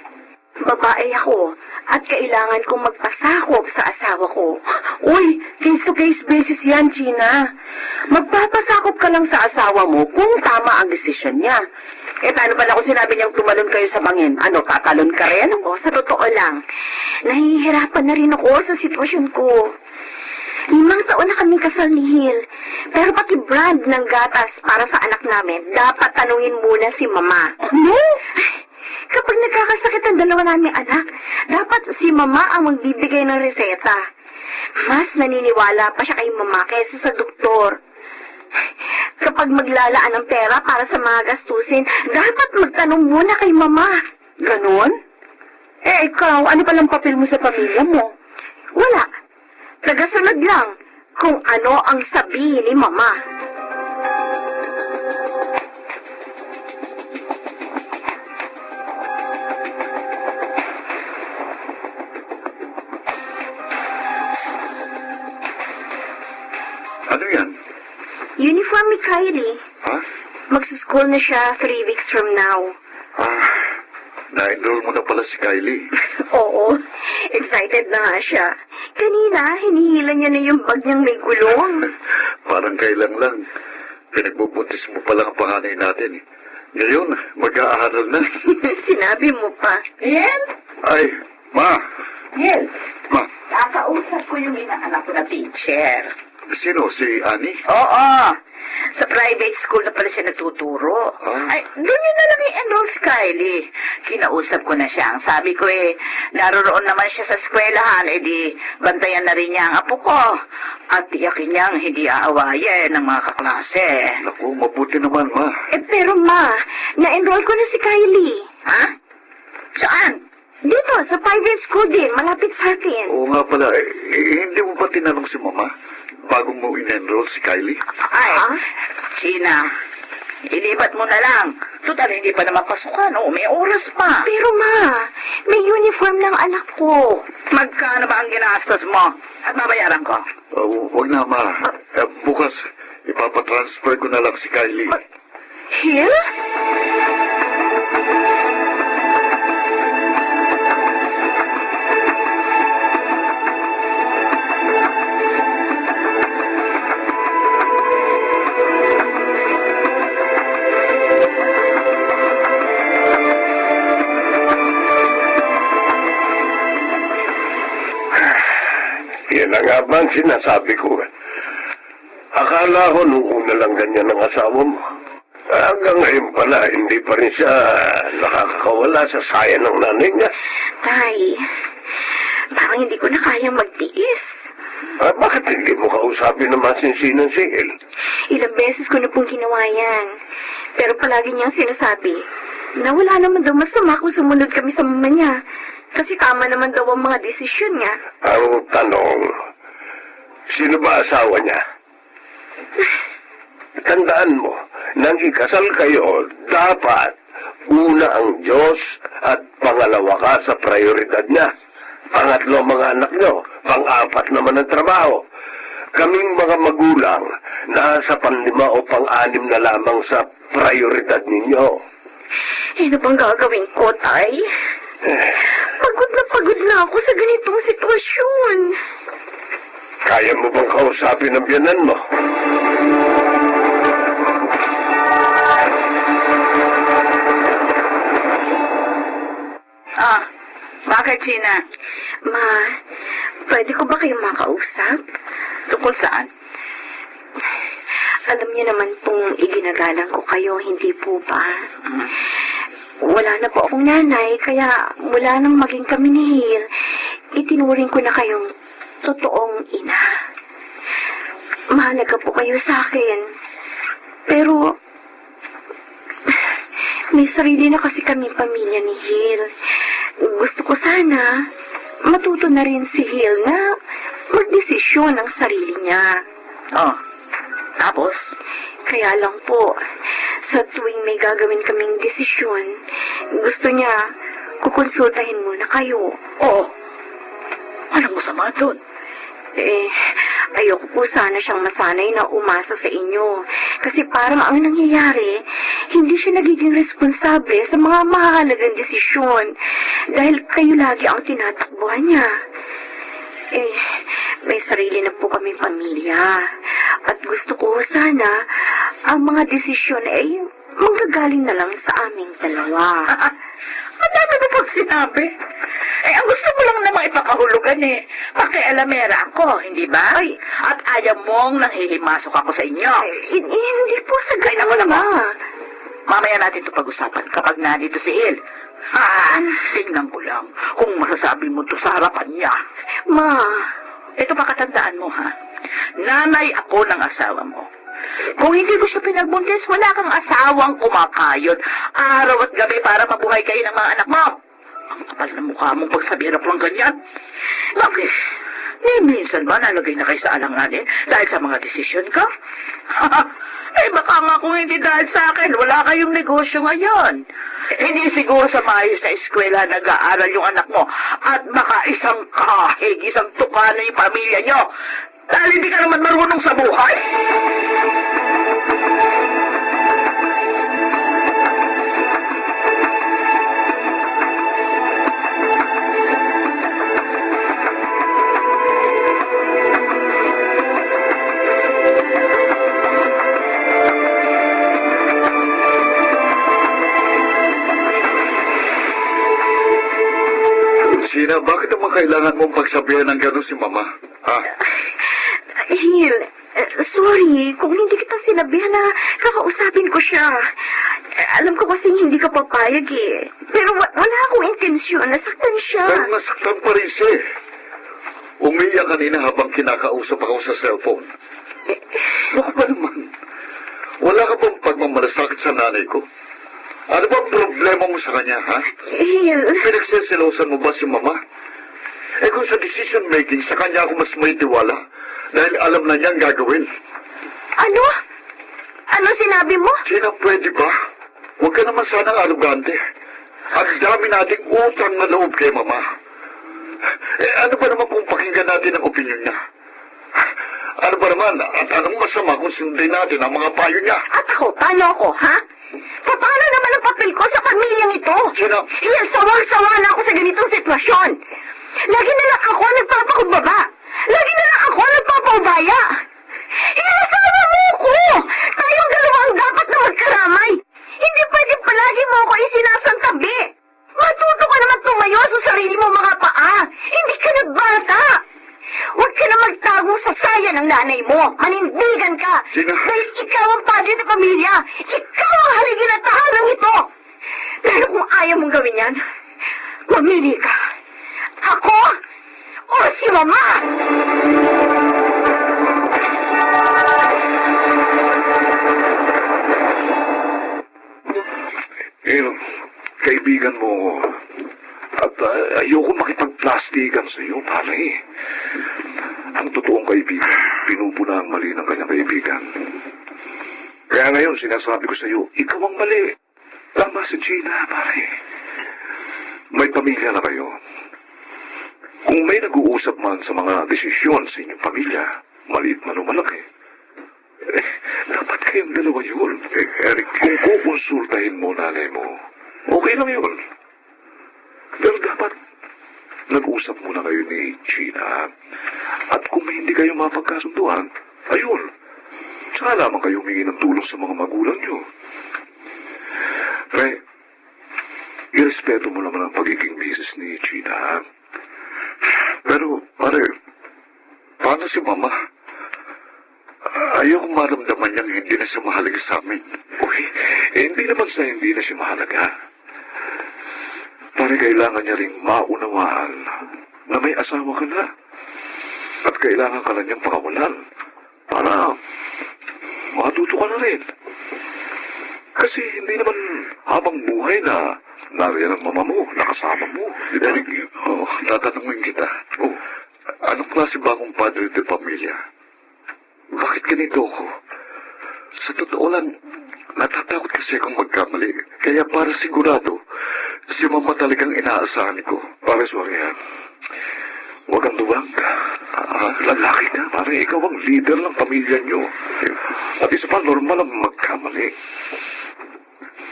Babae ako at kailangan kong magpasakop sa asawa ko. Uy, case-to-case basis yan, China. Magpapasakop ka lang sa asawa mo kung tama ang desisyon niya. Eh, paano pala kung sinabi niyang tumalon kayo sa bangin? Ano, tatalon ka rin? O, sa totoo lang, nahihirapan na rin ako sa sitwasyon ko. 5 taon na kami kasal ni Hill. Pero pati brand ng gatas para sa anak namin, dapat tanungin muna si Mama. Ano? Kapag nagkakasakit ang dalawa naming anak, dapat si Mama ang magbibigay ng reseta. Mas naniniwala pa siya kay Mama kaysa sa doktor. Kapag maglalaan ng pera para sa mga gastusin, dapat magtanong muna kay Mama. Ganon? Eh, ikaw, ano palang papel mo sa pamilya mo? Wala. Tagasunod lang kung ano ang sabihin ni Mama. Ano yan? Uniform ni Kylie. Ha? Magsuschool na siya 3 weeks from now. Na-enroll mo na pala si Kylie. Oo, excited na nga siya. Kanina, hinihila niya na yung bag niyang may gulong. Parang kailang lang. Pinagbubuntis mo pa lang ang panganay natin. Ngayon, mag-aaral na. Sinabi mo pa. Hill? Ay, Ma! Hill, Ma, kakausap ko yung inaanak ko na teacher. sino? Si Annie? Oo. Sa private school na pala siya nagtuturo. Ay, doon yun na lang i-enroll si Kylie. Kinausap ko na siya. Ang sabi ko naroon naman siya sa eskwelahan, di bantayan na rin niya ang apo ko. At tiyakin niyang hindi aawayin ng mga kaklase. Naku, mabuti naman, Ma. Pero Ma, na-enroll ko na si Kylie. Ha? Saan? Dito, sa private school din, malapit sa atin. Oo nga pala, hindi mo ba tinanong si Mama bago mo in-enroll si Kylie? Ay, Sina, ilipat mo na lang. Total, hindi pa naman pasukan. O, may oras pa. Pero ma, may uniform ng anak ko. Magkano ba ang ginastos mo? At babayaran ko. Huwag na, Ma. Bukas, ipapatransfer ko na lang si Kylie. Hill? Yan na nga ba ang sinasabi ko? Akala ko nung una lang ganyan ang asawa mo. Hanggang ngayon pala, hindi pa rin siya nakakawala sa saya ng nanay niya. Tay, parang hindi ko na kayang magtiis. Bakit hindi mo kausapin na masinsinan si Hil? Ilang beses ko na pong ginawa yan. Pero palagi niyang sinasabi na wala naman daw masama kung sumunod kami sa mama niya. Kasi tama naman daw ang mga desisyon niya. Ang tanong, sino ba asawa niya? Tandaan mo, nang ikasal kayo, dapat una ang Diyos at pangalawa ka sa prioridad niya. Pangatlo ang mga anak niyo, pang-apat naman ang trabaho. Kaming mga magulang, nasa panlima o pang-anim na lamang sa prioridad ninyo. Ano bang gagawin ko, Tay? Pagod na ako sa ganitong sitwasyon. Kaya mo bang kausapin ang biyanan mo? Bakit, Sina? Ma, pwede ko ba kayong makausap? Tungkol saan? Alam niyo naman pong iginagalang ko kayo, hindi po ba? Wala na po akong nanay, kaya mula nang maging kami ni Hil, itinuring ko na kayong totoong ina. Mahalaga po kayo sa akin. Pero, may sarili na kasi kami pamilya ni Hil. Gusto ko sana matuto na rin si Hil na magdesisyon ng sarili niya. Oh, tapos? Kaya lang po, sa tuwing may gagawin kaming desisyon, gusto niya kukonsultahin muna kayo. Oo. Anong masama doon? Ayoko po sana siyang masanay na umasa sa inyo. Kasi parang ang nangyayari, hindi siya nagiging responsable sa mga mahalagang desisyon dahil kayo lagi ang tinatakbuhan niya. May sarili na po kami pamilya. At gusto ko sana ang mga desisyon ay manggagaling na lang sa aming dalawa. Ang dami mo pag sinabi. Ang gusto mo lang namang ipakahulugan pakialamera ako, hindi ba? At ayaw mong nanghihimasok ako sa inyo. Hindi po sa ganun, Ma. Mamaya natin ito pag-usapan kapag nandito si Hil. Tingnan ko lang kung masasabi mo to sa harapan niya. Ma. Ito pakatandaan mo, ha? Nanay ako ng asawa mo. Kung hindi ko siya pinagbuntis, wala kang asawang kumakayod araw at gabi para mabuhay kayo ng mga anak mo. Ang kapal na mukha mong pagsabihirap lang ganyan. Bakit? Minsan ba nalagay na kayo sa alanganin dahil sa mga desisyon ka? Baka nga kung hindi dahil sa akin, wala kayong negosyo ngayon. Hindi siguro sa maayos na eskwela nag-aaral yung anak mo at baka isang kahig, isang tuka na yung pamilya nyo. Dahil hindi ka naman marunong sa buhay. Sina, bakit naman kailangan mong pagsabihan ng gano'n si Mama? Ha? Hil, sorry kung hindi kita sinabihan na kakausapin ko siya. Alam ko kasi hindi ka papayag Pero wala akong intensyon, nasaktan siya. Pero nasaktan pa rin siya. Umiyak kanina habang kinakausap ako sa cellphone. Ano ka ba naman? Wala ka bang pagmamalasakit sa nanay ko? Ano ba problema mo sa kanya, ha? Hil, Pinagseselosan mo ba si Mama? Eh kung sa decision making, sa kanya ako mas may tiwala. Dahil alam na niya ang gagawin. ano? Ano sinabi mo? Gina, pwede ba? Huwag ka naman sanang arugante. Ang dami nating utang na loob kay Mama. Eh ano ba naman kung pakinggan natin ang opinion niya? Ano ba naman? At anong masama kung sundin natin ang mga payo niya? At ako, paano ako, ha? Paano naman ang papel ko sa pamilyang ito? Gina, Hil, sawang-sawa na ako sa ganitong sitwasyon. Lagi na lang ako nagpapakumbaba. Lagi na lang ako nagpapaubaya. Inasawa mo ko! Tayong dalawa ang dapat na magkaramay. Hindi pwede palagi mo ako isinasantabi. Matuto ka naman tumayo sa sarili mo mga paa. Hindi ka na bata. Huwag ka na magtago sa saya ng nanay mo. Manindigan ka. Gina. Dahil ikaw ang padre ng pamilya. Ikaw ang haligi ng tahanang ito. Pero kung ayaw mong gawin yan, mamili ka. Ako o si Mama? Kaibigan mo ako. At ayoko makipagplastikan sa iyo, pare. Ang totoong kaibigan, pinupuna ang mali ng kanyang kaibigan. Kaya ngayon, sinasabi ko sa iyo, ikaw ang mali. Tama si Gina, pare. May pamilya na kayo. Kung may nag-uusap man sa mga desisyon sa inyong pamilya, maliit man o malaki, dapat kayong dalawa yun. Eric, kung kukonsultahin mo nanay mo, okay lang yun. Pero dapat nag-usap muna kayo ni Gina. At kung may hindi kayo mapagkasunduan, ayun, saka lamang kayo humingi ng tulong sa mga magulang nyo. Pre, irespeto mo naman ang pagiging misis ni Gina. pero pare, paano si Mama? Ayoko maramdaman niyang hindi na siya mahalaga sa amin. Okay, hindi naman sa hindi na siya mahalaga. Pare, kailangan niya ring maunawaan na may asawa ka na. At kailangan ka na niyang pakawalan para matuto ka na rin. Kasi hindi naman habang buhay na nariyan ang mama mo, nakasama mo. Di ba? Eric, tatanungin kita. Oh, Anong klase ba akong padre de pamilya? Bakit ganito ako? Sa totoo lang, natatakot kasi akong magkamali. Kaya para sigurado, si Mama talagang inaasahan ko. pare, sorry ha. Huwag kang duwag. Lalaki ka, pare. Ikaw ang leader ng pamilya niyo. At isa pa, normal ang magkamali.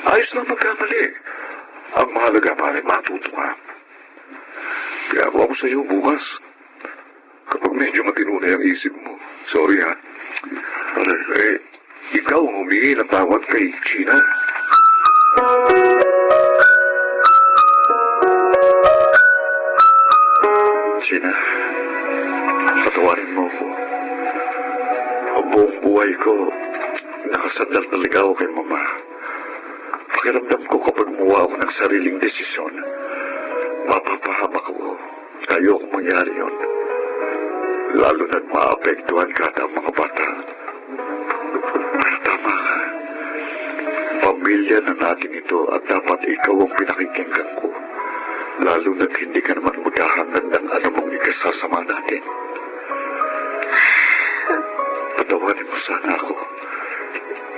Ayos lang magkamali. Ang mahalaga, pare, matuto ka. Kaya ako sa iyo bukas. Kapag medyo matinunay ang isip mo. Sorry ha. Pare, ikaw ang humingi ng tawad kay Gina. Gina, patawarin mo ako. Ang buong buhay ko, nakasandal talaga ako kay Mama. Pakiramdam ko kapag muwa ako ng sariling desisyon, mapapahamak ako. Ayoko mangyari yun. Lalo na't maapektuhan ka at ang mga bata. Pero tama ka. Pamilya na natin ito at dapat ikaw ang pinakikinggan ko. Lalo na't hindi ka naman maghahangad ng anumang ikasasama natin. Patawarin mo sana ako.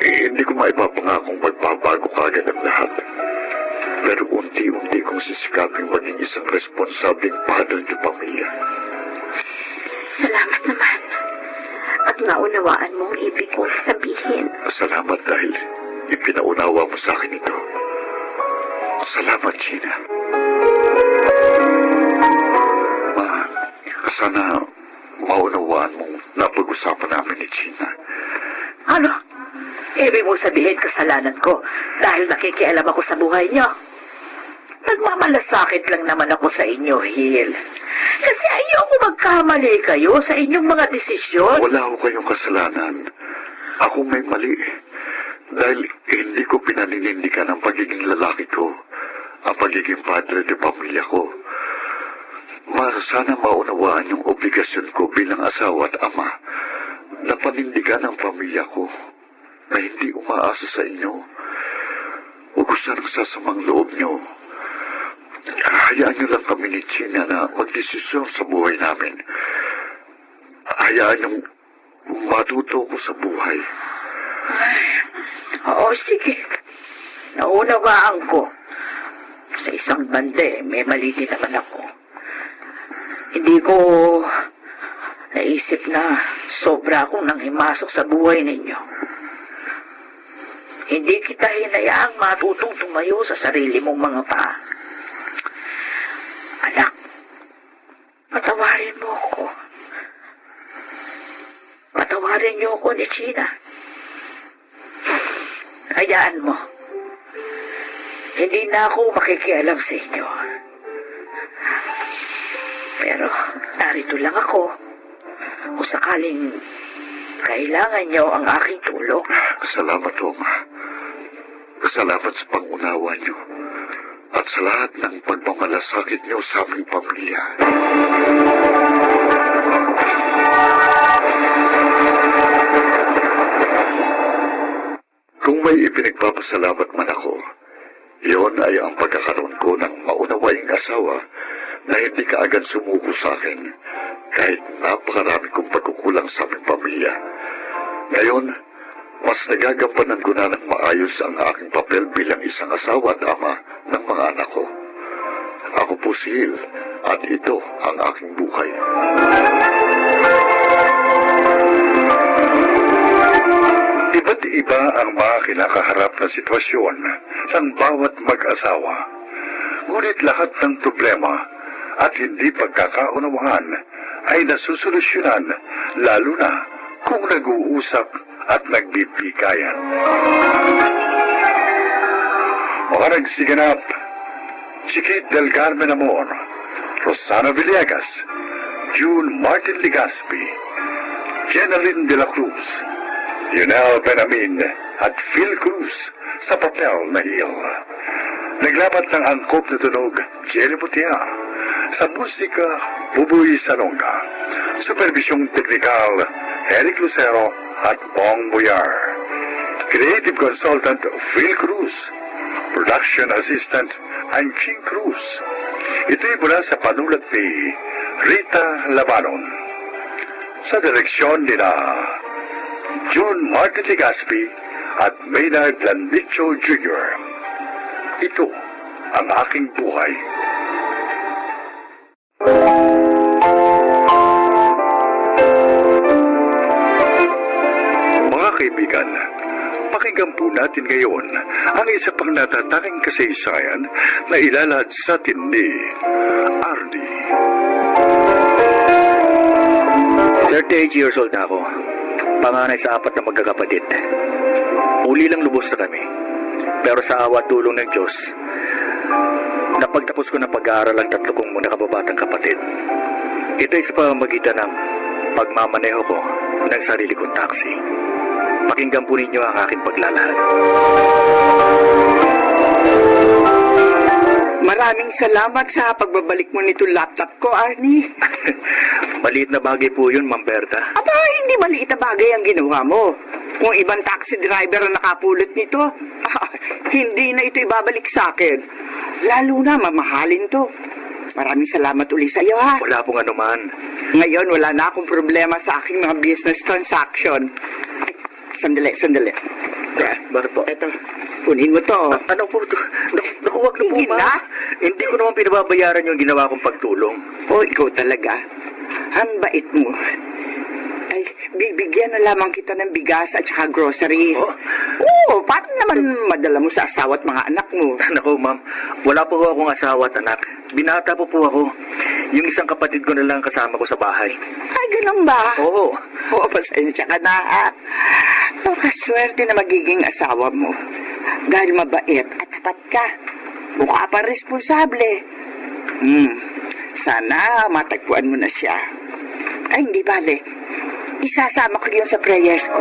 Hindi ko maipapangakong magbabago kagad ang lahat. Pero unti-unti kong sisikaping maging isang responsableng padre ng pamilya. Salamat naman. At naunawaan mo ang ibig kong sabihin. Salamat dahil ipinaunawa mo sa akin ito. Salamat, Gina. Ma, sana maunawaan mong napag-usapan namin ni Gina. Ano? Ibig mo sabihin kasalanan ko dahil nakikialam ako sa buhay niyo. Nagmamalasakit lang naman ako sa inyo, Hil. Kasi ayoko magkamali kayo sa inyong mga desisyon. Wala ko kayong kasalanan. Ako may mali. Dahil hindi ko pinaninindigan ang pagiging lalaki ko, ang pagiging padre de pamilya ko. Sana maunawaan yung obligasyon ko bilang asawa at ama na panindigan ang pamilya ko na hindi umaasa sa inyo. huwag ko sanang sasamang loob niyo. Hayaan niyo lang kami ni Gina na magdesisyon sa buhay namin. Hayaan niyong matuto ko sa buhay. Oo, sige. Naunawaan ko. Sa isang bande, may mali din naman ako. Hindi ko naisip na sobra akong nanghimasok sa buhay ninyo. Hindi kita hinayaang matutong tumayo sa sarili mong mga paa. Anak, patawarin mo ako. Patawarin niyo ako ni Gina. Hayaan mo. Hindi na ako makikialam sa inyo. Pero narito lang ako kung sakaling kailangan niyo ang aking tulong. Salamat, Oma. Salamat sa pangunawa niyo at sa lahat ng pagmamalasakit niyo sa aming pamilya. Kung may ipinagpapasalamat man ako, iyon ay ang pagkakaroon ko ng maunawaing asawa na hindi kaagad sumuko sa akin kahit napakarami kong pagkukulang sa aming pamilya. Ngayon, mas nagagampanan ko na ng maayos ang aking papel bilang isang asawa at ama ng mga anak ko. Ako po si Hill at ito ang aking buhay. Iba't iba ang mga kinakaharap na sitwasyon ng bawat mag-asawa. Ngunit lahat ng problema at hindi pagkakaunawaan ay nasusolusyonan lalo na kung nag-uusap at nagbibigayan. Mga nagsiganap, Chiquit del Carmen Amor, Rosana Villegas, June Martin Legaspi, Jeneline de la Cruz, Lionel Benamin at Phil Cruz sa papel na Hill. Naglapat ng angkop na tunog, Jelly Mutia, sa musika, Bubuy Salonga, supervisyong teknikal, Eric Lucero at Bong Boyar. Creative Consultant, Phil Cruz. Production Assistant, Anching Cruz. Ito'y mula sa panulat ni Rita Labanon. Sa direksyon nila June Martin Legaspi at Maynard Landicho Jr. Ito ang aking buhay. Mga kaibigan, pakinggan po natin ngayon ang isa pang natatanging kasaysayan na ilalahad sa atin ni Arnie. 38 years old na ako. Panganay sa 4 na magkakapatid. Uli lang lubos na kami. Pero sa awa at tulong ng Diyos, napagtapos ko ng pag-aaral ang 3 kong mga kababatang kapatid. Ito ay sa pamamagitan ng pagmamaneho ko ng sarili kong taxi. Pakinggan po ninyo ang aking paglalahad. Maraming salamat sa pagbabalik mo nitong laptop ko, Arnie. Maliit na bagay po yun, Ma'am Berta. Aba, hindi maliit na bagay ang ginawa mo. Kung ibang taxi driver ang nakapulot nito, hindi na ito ibabalik sa akin. Lalo na mamahalin to. Maraming salamat uli sa iyo, ha? Wala pong anuman. Ngayon, wala na akong problema sa aking mga business transaction. Ay, sandali. Bakit po? Eto, kunin mo to. Ano po ito? Naku, wag na po, Tingin Ma. na? Hindi ko naman pinababayaran yung ginawa kong pagtulong. Oh, ikaw talaga. Ang bait mo. Ay, bibigyan na lamang kita ng bigas at saka groceries. Oh? Oo, paano naman madala mo sa asawa at mga anak mo? Naku, Ma'am. Wala po akong asawa at anak. Binata po ako. Yung isang kapatid ko na lang kasama ko sa bahay. Ay, ganun ba? Oo. Oo, pasensya ka na, ha? Nakaswerte na magiging asawa mo. Dahil mabait at tapat ka. Mukha pa responsable. Sana matagpuan mo na siya. Ay, hindi bale. Isasama ko yun sa prayers ko.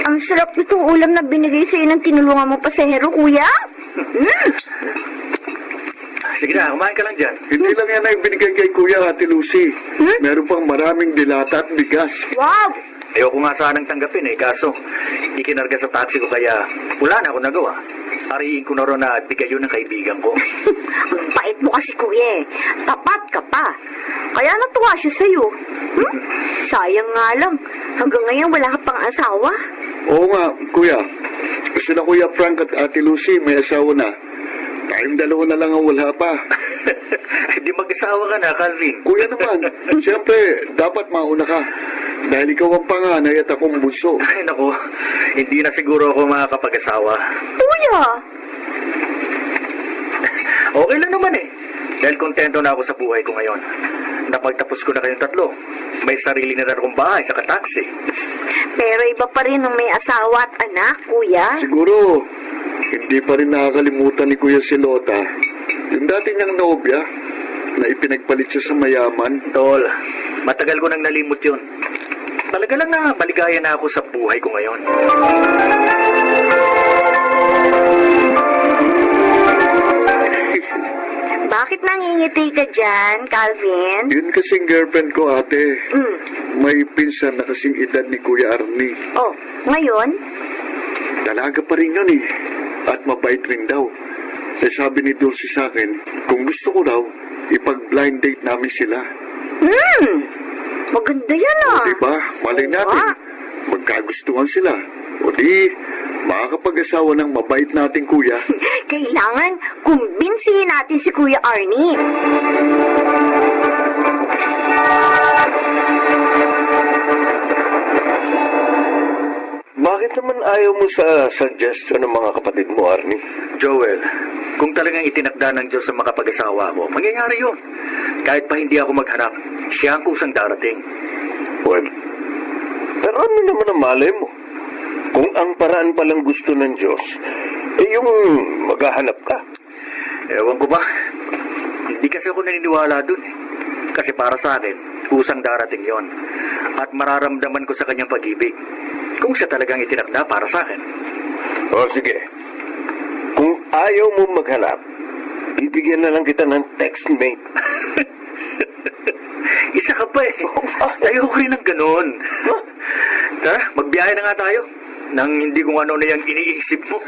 Ang sarap nitong ulam na binigay sa'yo ng tinulungan mo pasahero, kuya. sige na, kumain ka lang dyan. Hindi lang yan ay binigay kay Kuya Ate Lucy. Meron pang maraming dilata at bigas. Wow! Ayoko nga sanang tanggapin kaso ikinarga sa taxi ko kaya wala na ako nagawa. Ariin ko na ron na bigay yun ng kaibigan ko. Ang bait mo kasi, kuya. Tapat ka pa. Kaya natuwa siya sa'yo. Sayang nga lang. Hanggang ngayon wala ka pang asawa. Oo nga, Kuya. Sila Kuya Frank at Ate Lucy may asawa na. Tayong dalawa na lang ang wala pa. Hindi mag-asawa ka na, Calvin. Kuya naman, siyempre, dapat mauna ka. Dahil ikaw ang panganay at akong bunso. Ay naku, hindi na siguro ako makakapag-asawa. Kuya! Okay lang naman Dahil kontento na ako sa buhay ko ngayon. Napagtapos ko na kayong tatlo. May sarili na rin akong bahay sa taxi. Pero iba pa rin nung may asawa at anak, kuya. Siguro, hindi pa rin nakakalimutan ni Kuya Silota yung dati niyang nobya na ipinagpalit siya sa mayaman. Tol, matagal ko nang nalimot yun. Talaga lang na maligaya na ako sa buhay ko ngayon. Bakit nangingiti ka dyan, Calvin? Yun kasing girlfriend ko, ate. Mm. May pinsan na kasing edad ni Kuya Arnie. Oh, ngayon? Dalaga pa rin yun At mabait rin daw. Sabi ni Dulce sa akin, kung gusto ko daw, ipag-blind date namin sila. Maganda yan Diba? Malay natin. Magkagustuhan sila. O di, makakapag-asawa ng mabait nating kuya. Kailangan kumbinsihin natin si Kuya Arnie. Bakit naman ayaw mo sa suggestion ng mga kapatid mo, Arnie? Joel, kung talagang itinakda ng Diyos sa makapag-asawa ko, mangyayari yun. Kahit pa hindi ako maghanap, siya ang kusang darating. Well, pero ano naman ang malay mo? Kung ang paraan palang gusto ng Diyos, yung maghahanap ka. Ewan ko ba? Hindi kasi ako naniniwala dun Kasi para sa akin, kusang darating yon. At mararamdaman ko sa kanyang pag-ibig. Kung siya talagang itinakda para sa akin. O sige, kung ayaw mo maghanap, bibigyan na lang kita ng text mate. Isa ka pa Ayoko rin ng ganun. Tara, magbiyahe na nga tayo. Nang hindi kung ano na yung iniisip mo.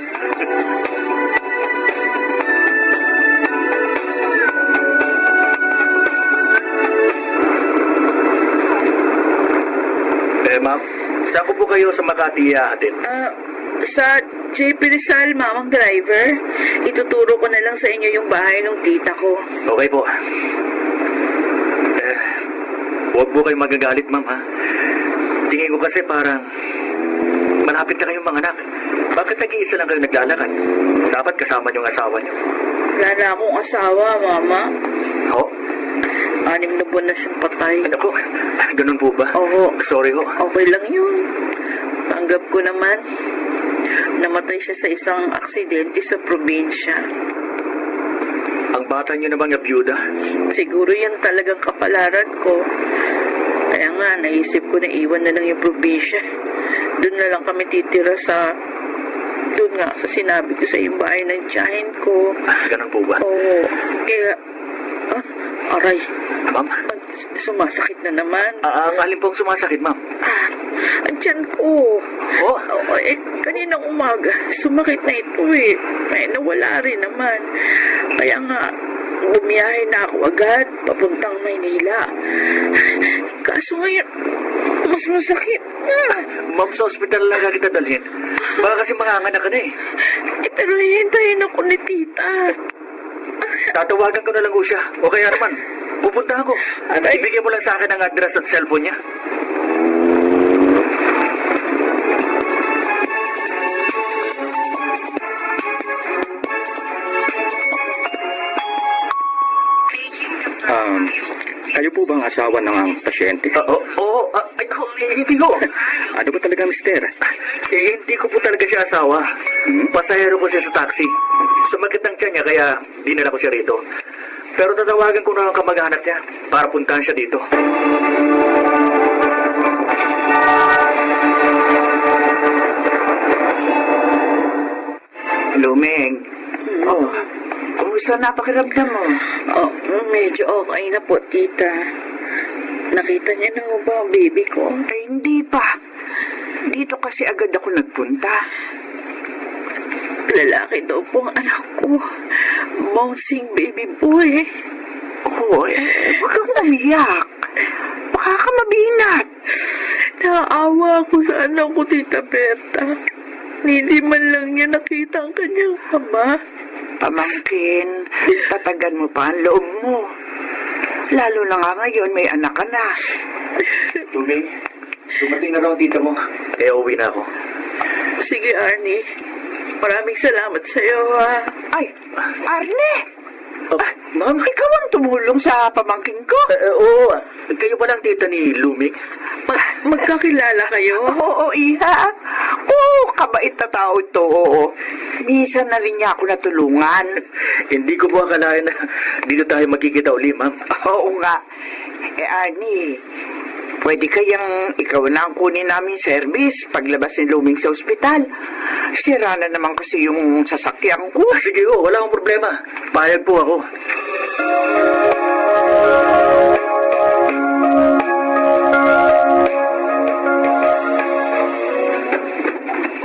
Ma'am, saan ko po kayo sa Makati atin? Sa JP Rizal, mamang driver. Ituturo ko na lang sa inyo yung bahay ng tita ko. Okay po. Huwag po kayong magagalit, ma'am, ha? Tingin ko kasi parang malapit na kayong mga anak. Bakit nag-iisa lang kayo naglalakad? Dapat kasama yung asawa niyo. Wala na akong asawa, mama. Ho? 6 na buwan na siyang patay. Ano po? Ganun po ba? Oo. Sorry ho. Okay lang yun. Tanggap ko naman. Namatay siya sa isang aksidente sa probinsya. Ang bata niyo namang abiyuda. Siguro yan talagang kapalaran ko. Kaya nga, naisip ko na iwan na lang yung probinsya. Doon na lang kami titira doon nga, sa sinabi ko sa yung bahay ng tiyahin ko. Ganun po ba? Oo. Kaya, aray. Ma'am? Sumasakit na naman. Ang alin pong sumasakit, ma'am? Ang tiyan ko. Oh? Kaninang umaga, sumakit na ito nawala rin naman. Kaya nga, bumiyahe na ako agad, papuntang Maynila. Kaso ngayon, mas masakit na. Ma'am, sa ospital lang kita dalhin. Baka kasi manganganak ka na Pero hihintayin ako ni tita. Tatawagan ko na lang ko siya. O kaya naman, pupunta ako. Aray. Ibigay mo lang sa akin ang address at cellphone niya. Kayo po bang asawa ng pasyente? Oo. Hindi ko. Ano ba talaga, mister? Hindi ko po talaga siya asawa. Pasahero ko siya sa taxi. Sumakit ang tiyan niya kaya dinala ko siya rito. Pero tatawagan ko na ang kamag-anak niya para puntahan siya dito. Lumeng. Kamusta na pakiramdam mo? Oh, medyo okay na po, tita. Nakita niya na ba ang baby ko? Ay, hindi pa. Dito kasi agad ako nagpunta. Lalaki daw po ang anak ko. Bouncing baby boy. Hoy, huwag kang umiyak. Baka ka mabinat. Naawa ako sa anak ko, Tita Berta. Hindi man lang niya nakita ang kanyang ama. Pamangkin, tatagan mo pa ang loob mo. Lalo na nga ngayon, may anak ka na. Luming, dumating na raw ang tita mo. Eh, uwi na ako. Sige, Arnie. Maraming salamat sa iyo, ha. Ay, Arne! Ma'am? Ikaw ang tumulong sa pamangkin ko? Oo, kayo ba lang tita ni Luming? Magkakilala kayo? Oo, iha. Oo, kabait na tao ito, oo. Minsan na rin niya ako natulungan. Hindi ko po akalain na dito tayo magkikita uli, ma'am. Oo nga. Arnie, pwede kayang ikaw na ang kunin namin service paglabas ni Luming sa ospital. Sira na naman kasi yung sasakyan ko. Sige, wala akong problema. Payag po ako.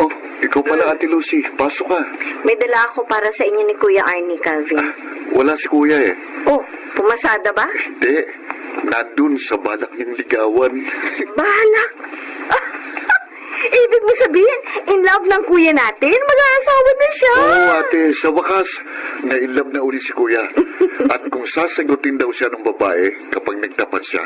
Oh, ikaw pala, Ate Lucy. Pasok ka. May dala ako para sa inyo ni Kuya Arnie, Calvin. Wala si Kuya eh. Oh, pumasada ba? Hindi. Nandun sa balak niyang ligawan. Balak! Ibig mo sabihin, in love ng kuya natin? Mag-aasawa na siya! Oo, ate. Sa wakas, na-inlove na uli si Kuya. At kung sasagutin daw siya ng babae kapag nagtapat siya,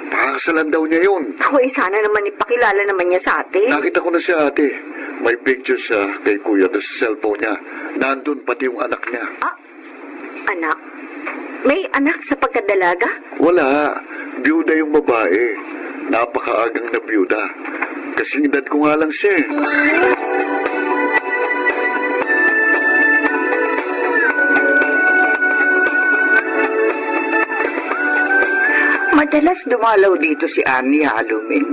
pakakasalan daw niya yun. Ako sana naman ipakilala naman niya sa atin. Nakita ko na siya, ate. May picture siya kay Kuya sa cellphone niya. Nandun pati yung anak niya. Anak? May anak sa pagkadalaga? Wala. Byuda yung babae. Napakaagang na byuda. Kasing edad ko nga lang siya eh. Madalas dumalaw dito si Arnie, Luming.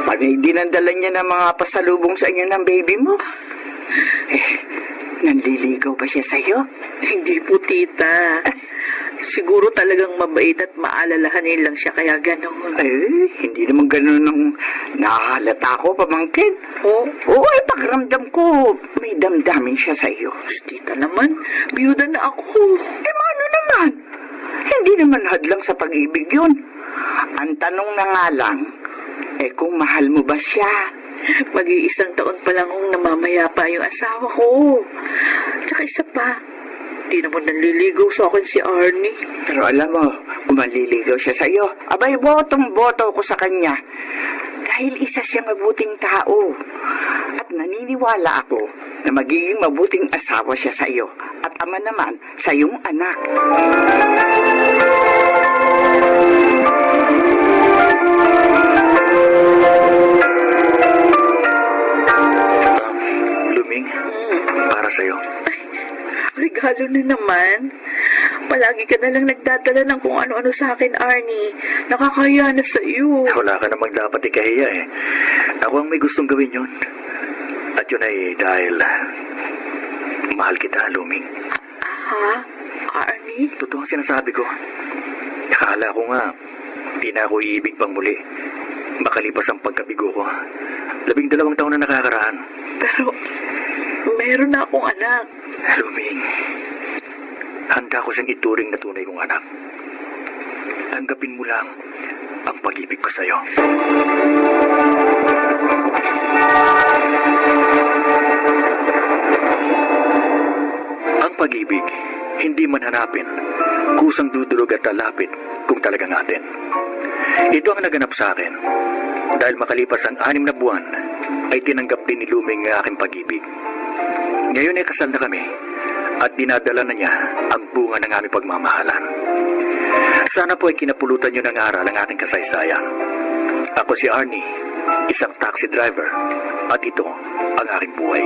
Panay dinadala niya ng mga pasalubong sa inyo ng baby mo. Nanliligaw ba siya sa'yo? Hindi po, tita. Siguro talagang mabait at maalalahanin lang siya kaya ganoon. Hindi naman ganun ang nakahalata ko, pamangkin. Oo, pakiramdam ko, may damdamin siya sa'yo. Tita naman, biyuda na ako. Ano naman? Hindi naman hadlang sa pag-ibig yun. Ang tanong na nga lang, kung mahal mo ba siya? Mag-iisang taon pa lang kung namamayapa yung asawa ko. Tsaka isa pa, di naman nanliligaw sa akin si Arnie. Pero alam mo, kung maliligaw siya sa'yo, abay, botong-boto ko sa kanya. Dahil isa siyang mabuting tao. At naniniwala ako na magiging mabuting asawa siya sa'yo. At ama naman sa iyong anak. Luming, para sa'yo. Regalo na naman. Palagi ka na lang nagdadala ng kung ano-ano sa akin, Arnie. Nakakaya na sa iyo. Wala ka namang dapat ikahiya eh. Ako ang may gustong gawin yun. At yun ay dahil mahal kita, Luming. Ha? Arnie? Totoo ang sinasabi ko. Akala ko nga, di na ako iibig pang muli. Makalipas ang pagkabigo ko. 12 taon na nakakaraan. Pero, meron na akong anak. Luming, handa ko siyang ituring na tunay kong anak. Tanggapin mo lang ang pag-ibig ko sa'yo. Ang pag-ibig, hindi man hanapin, kusang dudulog at lalapit kung talagang atin. Ito ang naganap sa akin. Dahil makalipas ang 6 na buwan, ay tinanggap din ni Luming ang aking pag-ibig. Ngayon ay kasal na kami at dinadala na niya ang bunga ng aming pagmamahalan. Sana po ay kinapulutan niyo ng aral ang aking kasaysayan. Ako si Arnie, isang taxi driver, at ito ang aking buhay.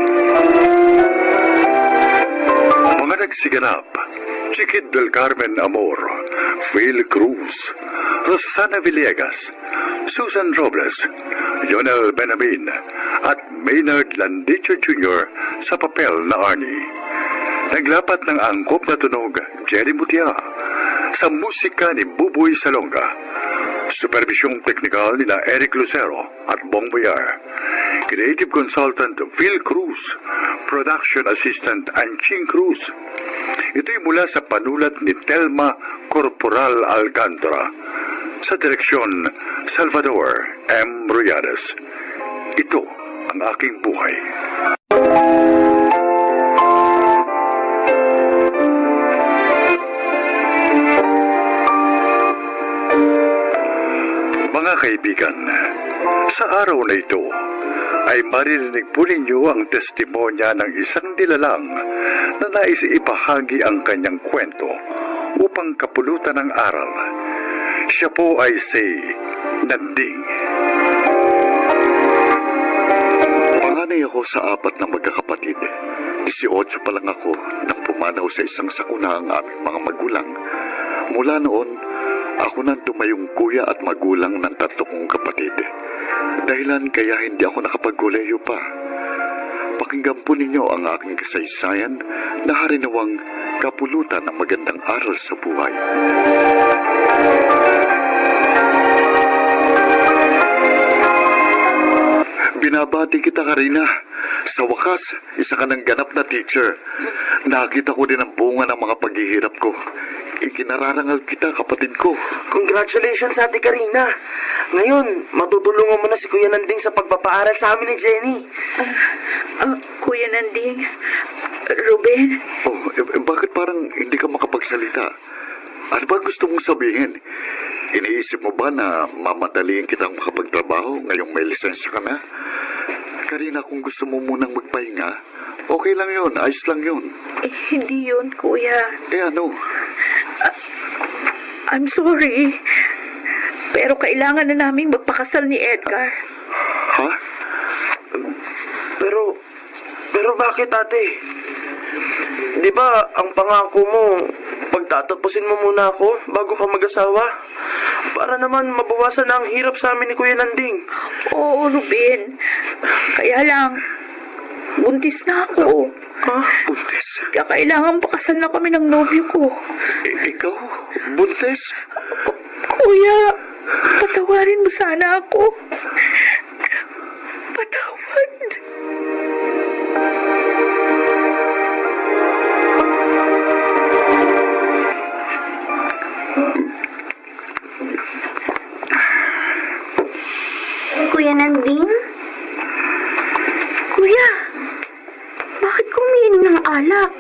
Mga nagsiganap, Chiquit del Carmen Amor, Phil Cruz, Rosana Villegas, Susan Robles, Jonel Benamin, at Maynard Landicho Jr. sa papel na Arnie. Naglapat ng angkop na tunog, Jerry Mutia, sa musika ni Buboy Salonga. Supervisyong teknikal nila Eric Lucero at Bong Boyar. Creative Consultant Phil Cruz. Production Assistant Anching Cruz. Ito'y mula sa panulat ni Telma Corporal Alcantara. Sa direksyon, Salvador M. Royales. Ito ang aking buhay. Mga kaibigan, sa araw na ito ay maririnig po ninyo ang testimonya ng isang nilalang na nais ipahagi ang kanyang kwento upang kapulutan ng aral. Siya po ay si Nanding. Panganay ako sa 4 na magkakapatid. 18 pa lang ako nang pumanaw sa isang sakuna ang aming mga magulang. Mula noon, ako nang tumayong kuya at magulang ng 3 kong kapatid. Dahilan kaya hindi ako nakapagkolehiyo pa. Pakinggan po ninyo ang aking kasaysayan na harinawang kapulutan ng magandang aral sa buhay. Binabati kita, Karina. Sa wakas, isa ka ng ganap na teacher. Nakita ko din ang bunga ng mga paghihirap ko. Ikinararangal kita, kapatid ko. Congratulations, Ate Karina. Ngayon, matutulungan mo na si Kuya Nanding sa pagpapaaral sa amin ni Jenny. Kuya Nanding, Ruben, Oh, bakit parang hindi ka makapagsalita? Ano ba gusto mong sabihin? Iniisip mo ba na mamadaliin kitang makapagtrabaho ngayong may lisensya ka na? Karina, kung gusto mo munang magpahinga, okay lang yun, ayos lang yun. hindi yun, Kuya. Ano? I'm sorry. Pero kailangan na naming magpakasal ni Edgar. Ha? Pero bakit, Ate? Di ba, ang pangako mo, pagtatapusin mo muna ako bago ka mag-asawa? Para naman mabawasan na ang hirap sa amin ni Kuya Nanding. Oo, Ruben. Kaya lang, buntis na ako. Ha? Buntis? Kaya kailangan pakasal na kami ng nobyo ko. Ikaw? Buntis? Kuya, patawarin mo sana ako. Patawad. Kuya Nanding? Kuya, bakit ka umiinom ng alak?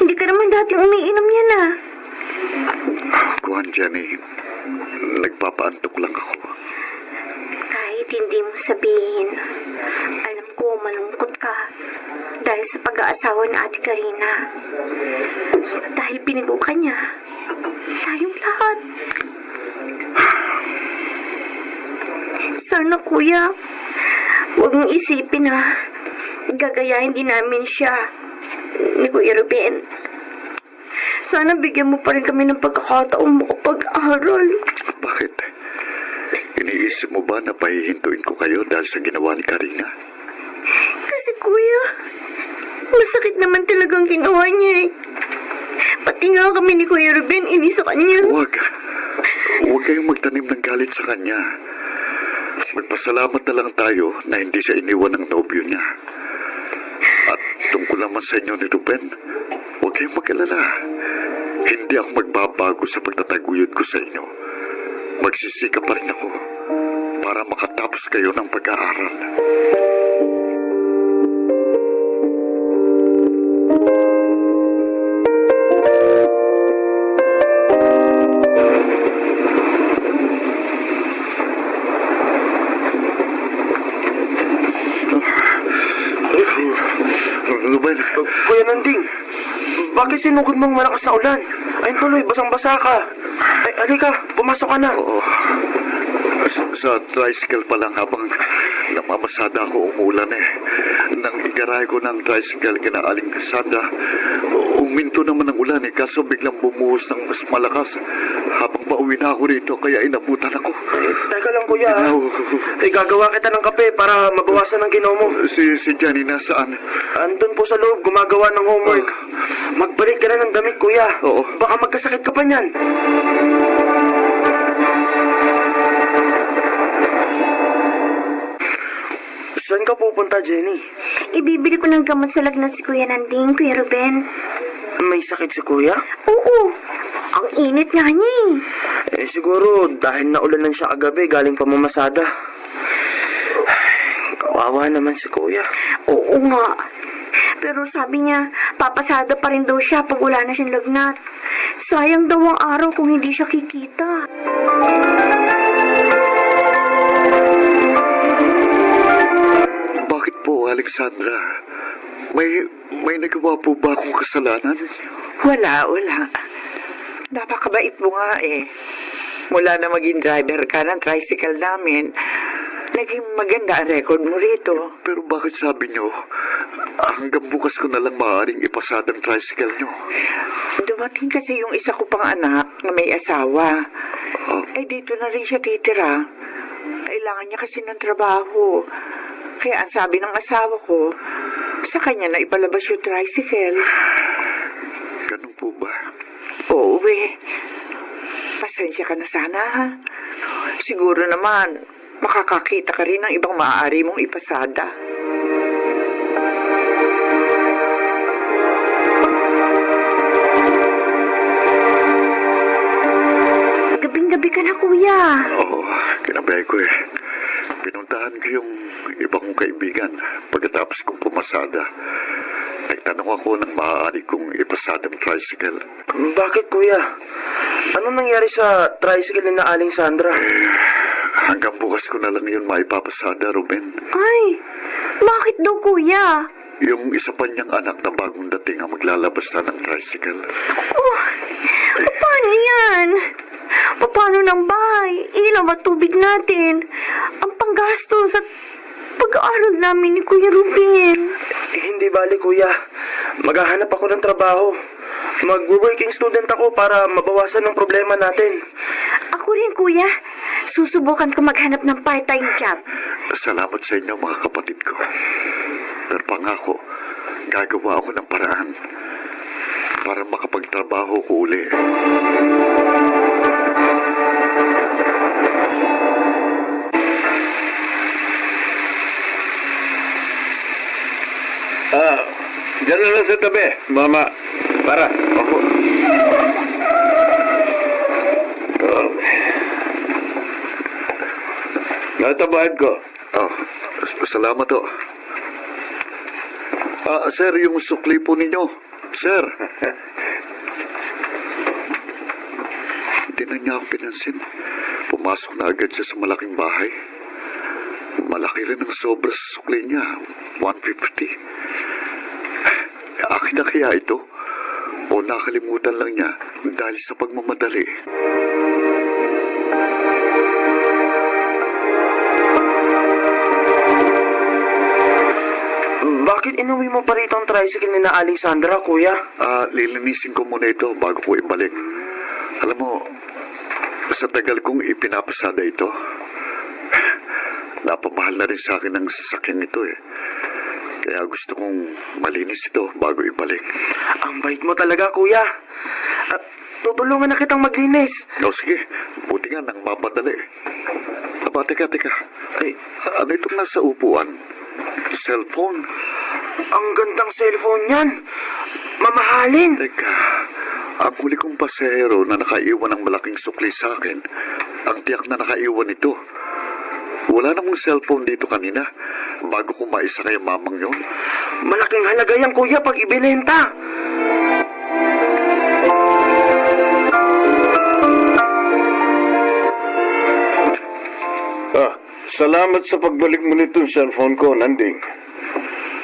Hindi ka naman dating umiinom yan ah. Kuhan, Jenny. Nagpapaantok lang ako. Kahit hindi mo sabihin, alam ko malungkot ka dahil sa pag-aasawa ni Ate Karina. Dahil binigo ka niya. Tayong lahat. Sana kuya, huwag mong isipin na gagayahin din namin siya ni Kuya Ruben. Sana bigyan mo pa rin kami ng pagkakataong makapag-aral. Bakit? Iniisip mo ba na pahihintuin ko kayo dahil sa ginawa ni Karina? Kasi kuya, masakit naman talagang ginawa niya eh. Pati nga kami ni Kuya Ruben, inis sa kanya. Huwag kayong magtanim ng galit sa kanya. Magpasalamat na lang tayo na hindi siya iniwan ng nobyo niya. At tungkol naman sa inyo ni Ruben, huwag kayong mag-alala. Hindi ako magbabago sa pagtataguyod ko sa inyo. Magsisikap pa rin ako para makatapos kayo ng pag-aaral. Ruben, Kuya Nanding, bakit sinugod mong malakas na ulan? Ay tuloy, basang-basa ka. Ay, alika, pumasok ka na. oo. Sa tricycle pa lang habang namamasada ako umulan eh. Nang igaray ko ng tricycle kinaaling kasada, uminto naman ang ulan eh. Kaso biglang bumuhos ng mas malakas. Habang pauwi na ako rito, kaya inabutan ako. Teka lang kuya, ha? Ay, gagawa kita ng kape para mabawasan ang ginaw mo. Si Johnny nasaan? Andun po sa loob, gumagawa ng homework. Magbalik ka na ng damit, kuya. Oo. Baka magkasakit ka pa niyan. Saan ka pupunta, Jenny? Ibibili ko ng gamot sa lagnat si Kuya Nanding, Kuya Ruben. May sakit si kuya? Oo, ang init nga niya eh. Siguro dahil naulanan siya kagabi galing pa mamasada. Kawawa naman si kuya. Oo nga. Pero sabi niya, papasada pa rin daw siya pag wala na siyang lagnat. Sayang daw ang araw kung hindi siya kikita. Bakit po, Alexandra? May nagawa po ba akong kasalanan? Wala. Napakabait mo nga eh. Mula na maging driver ka ng tricycle namin, naging maganda ang record mo rito. Pero bakit sabi nyo, hanggang bukas ko na lang maaaring ipasada ang tricycle nyo? Dumating kasi yung isa ko pang anak na may asawa. Ay dito na rin siya titira. Kailangan niya kasi ng trabaho. Kaya ang sabi ng asawa ko, sa kanya na ipalabas yung tricycle. Ganun po ba? Oo eh. Pasensya ka na sana ha. Siguro naman, makakakita ka rin ng ibang maaari mong ipasada. Gabing-gabi ka na, Kuya. Oo, kinabay ko eh. Pinuntahan ko yung iba kong kaibigan pagkatapos kong pumasada. Nagtanong ako ng maaari kong ipasada ang tricycle. Bakit, kuya? Ano nangyari sa tricycle ni na Aling Sandra? Hanggang bukas ko na lang yun maipapasada, Ruben. Ay, bakit daw, Kuya? Yung isa pa niyang anak na bagong dating ang maglalabas na ng tricycle. Oh, paano yan? Paano ng bahay? Ilaw at tubig natin? Ang panggastos at pag-aaral namin ni Kuya Ruben. Hindi bali, kuya. Maghahanap ako ng trabaho. Mag-working student ako para mabawasan ng problema natin. Ako rin, Kuya. Susubukan ko maghanap ng part-time job. Salamat sa inyo, mga kapatid ko. Pero pangako, gagawa ako ng paraan para makapagtrabaho ko uli. Diyan na lang sa tabi, mama. Para. Ako. Natabahan ko. Oh, salamat ho. Sir, yung sukli po ninyo. Sir. Hindi na niya ako pinansin. Pumasok na agad siya sa malaking bahay. Malaki rin ang sobra sa sukli niya. 150. Akin na kaya ito? O nakalimutan lang niya dahil sa pagmamadali? Bakit inuwi mo pa rito ang tricycle ni na Aling Sandra, kuya? Lilinisin ko muna ito bago ko ibalik. Alam mo, sa tagal kong ipinapasada ito, napamahal na rin sa akin ang sasakyan ito eh. Kaya gusto kong malinis ito bago ibalik. Ang bait mo talaga, kuya. Tutulungan na kitang maglinis. O sige, buti nga nang mapadali. Teka. Ano itong nasa upuan? Cellphone? Ang gandang cellphone niyan. Mamahalin. Teka, ang huli kong pasahero na nakaiwan ng malaking sukli sa akin, ang tiyak na nakaiwan ito. Wala namang cellphone dito kanina, bago ko maisakay ang mamang yun. Malaking halaga yan, kuya, pag ibinenta. Salamat sa pagbalik mo nitong cellphone ko, Nanding.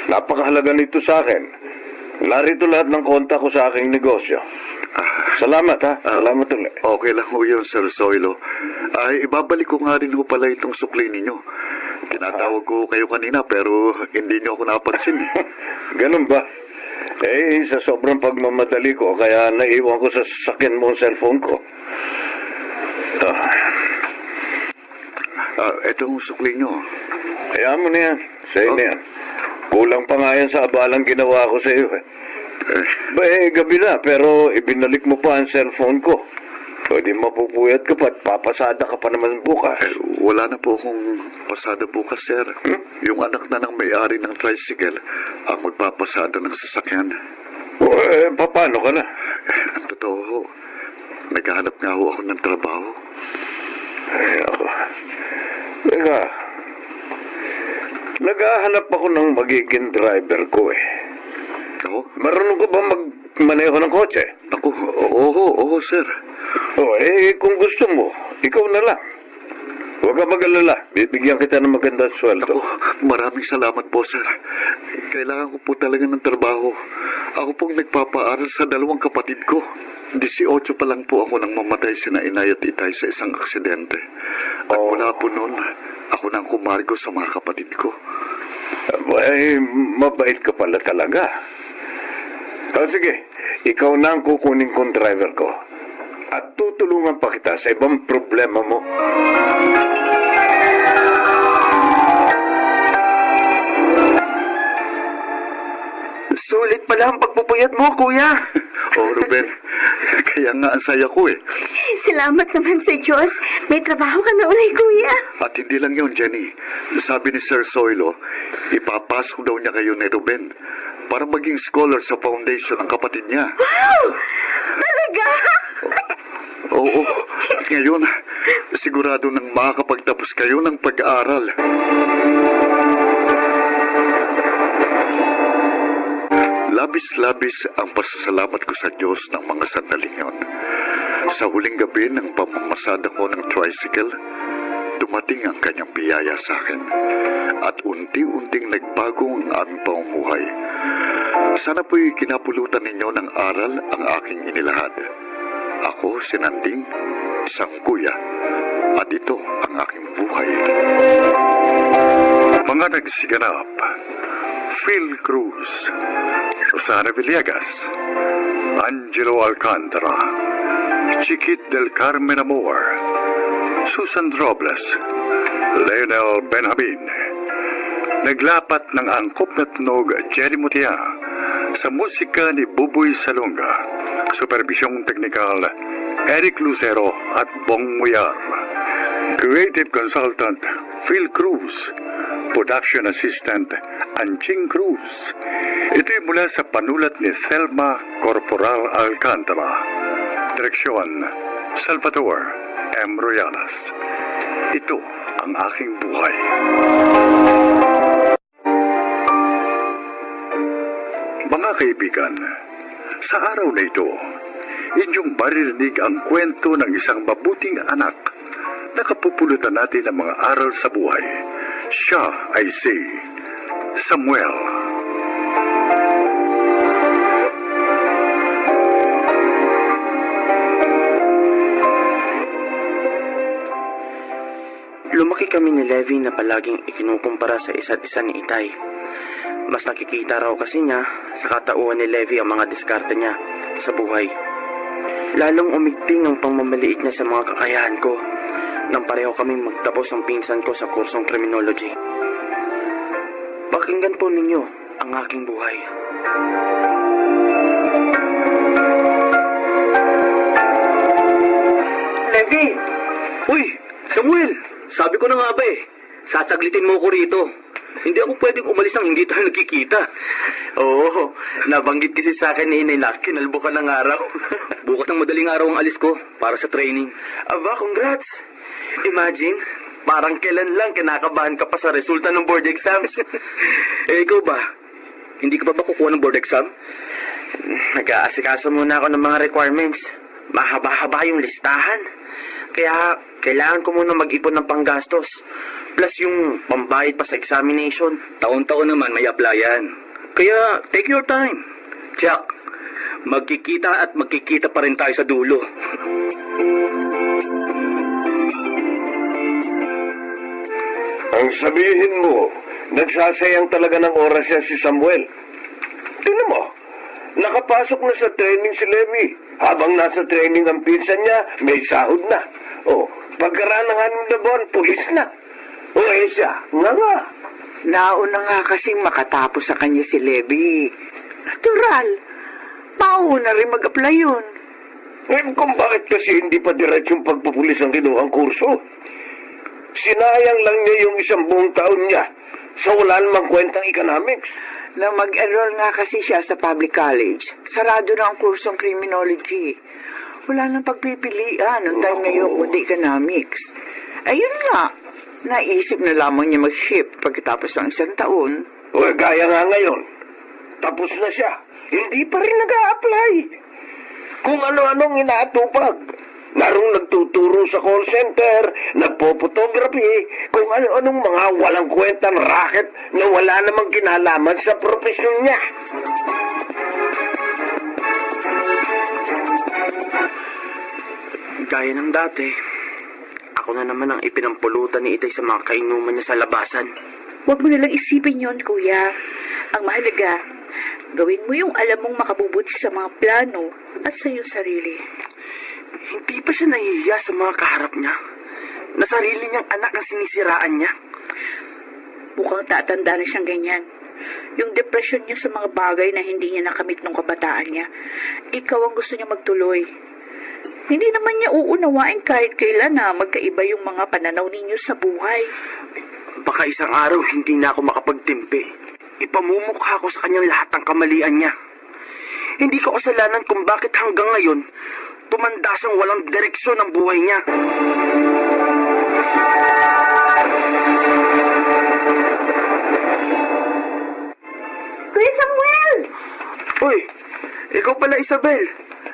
Napakahalaga nito sa akin. Narito lahat ng kontak ko sa aking negosyo. Salamat, ha? Salamat ulit. Okay lang ho yun, Sir Zoilo. Ibabalik ko nga rin ho pala itong sukli ninyo. Tinatawag ko kayo kanina pero hindi niyo ako napansin. Ganun ba? Sa sobrang pagmamadali ko, kaya naiwan ko sa sasakyan mo ang cellphone ko. Itong sukli nyo. Hayaan mo na yan. Sa'yo na yan. Kulang pa nga yan sa abalang ginawa ko sa iyo. Gabi na, pero ibinalik mo pa ang cellphone ko. Pwede mapupuyat ka pa at papasada ka pa naman bukas. Wala na po akong pasada bukas, sir. Yung anak na ng may-ari ng tricycle ang magpapasada ng sasakyan. Paano ka na? Ang totoo ho, naghahanap nga ho ako ng trabaho. Ako. Teka, naghahanap ako ng magiging driver ko eh. Ako? Marunong ka ba magmaneho ng kotse? Ako, oo, sir. Kung gusto mo, ikaw na lang. Huwag ka mag-alala. Bibigyan kita ng magandang sweldo. Maraming salamat po, sir. Kailangan ko po talaga ng trabaho. Ako pong nagpapaaral sa dalawang kapatid ko. 18 pa lang po ako nang mamatay sina inay at itay sa isang aksidente. At mula po noon, ako nang kumargo sa mga kapatid ko. Mabait ka pala talaga. Sige, ikaw na ang kukunin kong driver ko. At tutulungan pa kita sa ibang problema mo. Sulit pala ang pagpupuyat mo, kuya. Ruben, kaya nga ang saya ko eh. Salamat naman sa Diyos. May trabaho ka na ulit, kuya. At hindi lang yun, Jenny. Sabi ni Sir Soilo, ipapasok daw niya kayo ni Ruben para maging scholar sa foundation ng kapatid niya. Wow! Talaga? Oo. Ngayon, sigurado nang makakapagtapos kayo ng pag-aaral. Labis-labis ang pasasalamat ko sa Diyos ng mga sandaling yon. Sa huling gabi ng pamamasada ko ng tricycle, dumating ang kanyang biyaya sa akin at unti-unting nagbago ang aming pamumuhay. Sana po'y kinapulutan ninyo ng aral ang aking inilahad. Ako si Nanding, isang kuya, at ito ang aking buhay. Mga nagsiganap, Phil Cruz, Rosana Villegas, Angelo Alcantara, Chiquit del Carmen Amor, Susan Robles, Leonel Benjamin. Naglapat ng angkop na tunog Jerry Mutia sa musika ni Buboy Salonga, supervisyong teknikal Eric Lucero at Bong Muyar. Creative Consultant Phil Cruz, Production Assistant Anching Cruz. Ito'y mula sa panulat ni Thelma Corporal Alcantara. Direksyon Salvador M. Royalas. Ito ang aking buhay. Mga kaibigan, sa araw na ito, inyong maririnig ang kwento ng isang mabuting anak na kapupulutan natin ng mga aral sa buhay. Siya ay si Samuel. Lumaki kami ni Levi na palaging ikinukumpara sa isa't isa ni Itay. Mas nakikita raw kasi niya sa katauhan ni Levi ang mga diskarte niya sa buhay. Lalong umigting ang pangmamaliit niya sa mga kakayahan ko nang pareho kami magtapos ng pinsan ko sa kursong criminology. Pakinggan po ninyo ang aking buhay. Levi! Uy, Samuel! Sabi ko na nga ba sasaglitin mo ko rito. Hindi ako pwedeng umalis nang hindi tayo nagkikita. Oo, nabanggit kasi sa akin ni Inay na kinalbo ka ng araw. Bukas ng madaling araw ang alis ko para sa training. Aba, congrats! Imagine, parang kailan lang kinakabahan ka pa sa resulta ng board exams. Ikaw ba? Hindi ka ba kukuha ng board exam? Nag-aasikaso muna ako ng mga requirements. Mahaba-haba yung listahan. Kaya kailangan ko muna mag-ipon ng panggastos. Plus yung pambayad pa sa examination. Taon-taon naman may applyan. Kaya take your time. Jack, magkikita at magkikita pa rin tayo sa dulo. Ang sabihin mo, nagsasayang talaga ng oras yan si Samuel. Tingnan mo, nakapasok na sa training si Levi. Habang nasa training ang pinsan niya, may sahod na. Pagkaraan ng 6 na buwan, pulis na. Siya, nga. Nauna nga kasing makatapos sa kanya si Levi. Natural. Mauna rin mag-apply yun. Kung bakit kasi hindi pa diretsong pagpupulis ang kinuhang kurso? Sinayang lang niya yung 1 buong taon niya sa wala namang kwentang economics. Na mag-enroll nga kasi siya sa public college. Sarado na ang kursong criminology. Wala nang pagpipilian ng time na yun kundi economics. Ayun nga, naisip na lamang niya mag-shift pagkatapos ng 1 taon. O gaya nga ngayon, tapos na siya. Hindi pa rin nag-a-apply. Kung ano-anong inaatupag. Narong nagtuturo sa call center, nagpo-photography, kung ano-anong mga walang kwentang racket na wala namang kinalaman sa profesyon niya. Gaya ng dati, ako na naman ang ipinampulutan ni Itay sa mga kainuman niya sa labasan. Huwag mo nalang isipin yon, kuya. Ang mahalaga, gawin mo yung alam mong makabubuti sa mga plano at sa iyong sarili. Hindi pa siya nahihiya sa mga kaharap niya. Na sarili niyang anak ang sinisiraan niya. Mukhang tatanda na siyang ganyan. Yung depression niya sa mga bagay na hindi niya nakamit nung kabataan niya, ikaw ang gusto niya magtuloy. Hindi naman niya uunawain kahit kailan na magkaiba yung mga pananaw ninyo sa buhay. Baka isang araw hindi na ako makapagtimpi. Ipamumukha ko sa kanyang lahat ng kamalian niya. Hindi ko kasalanan kung bakit hanggang ngayon tumanda siyang walang direksyon ang buhay niya. Kuya Samuel! Uy, ikaw pala Isabel.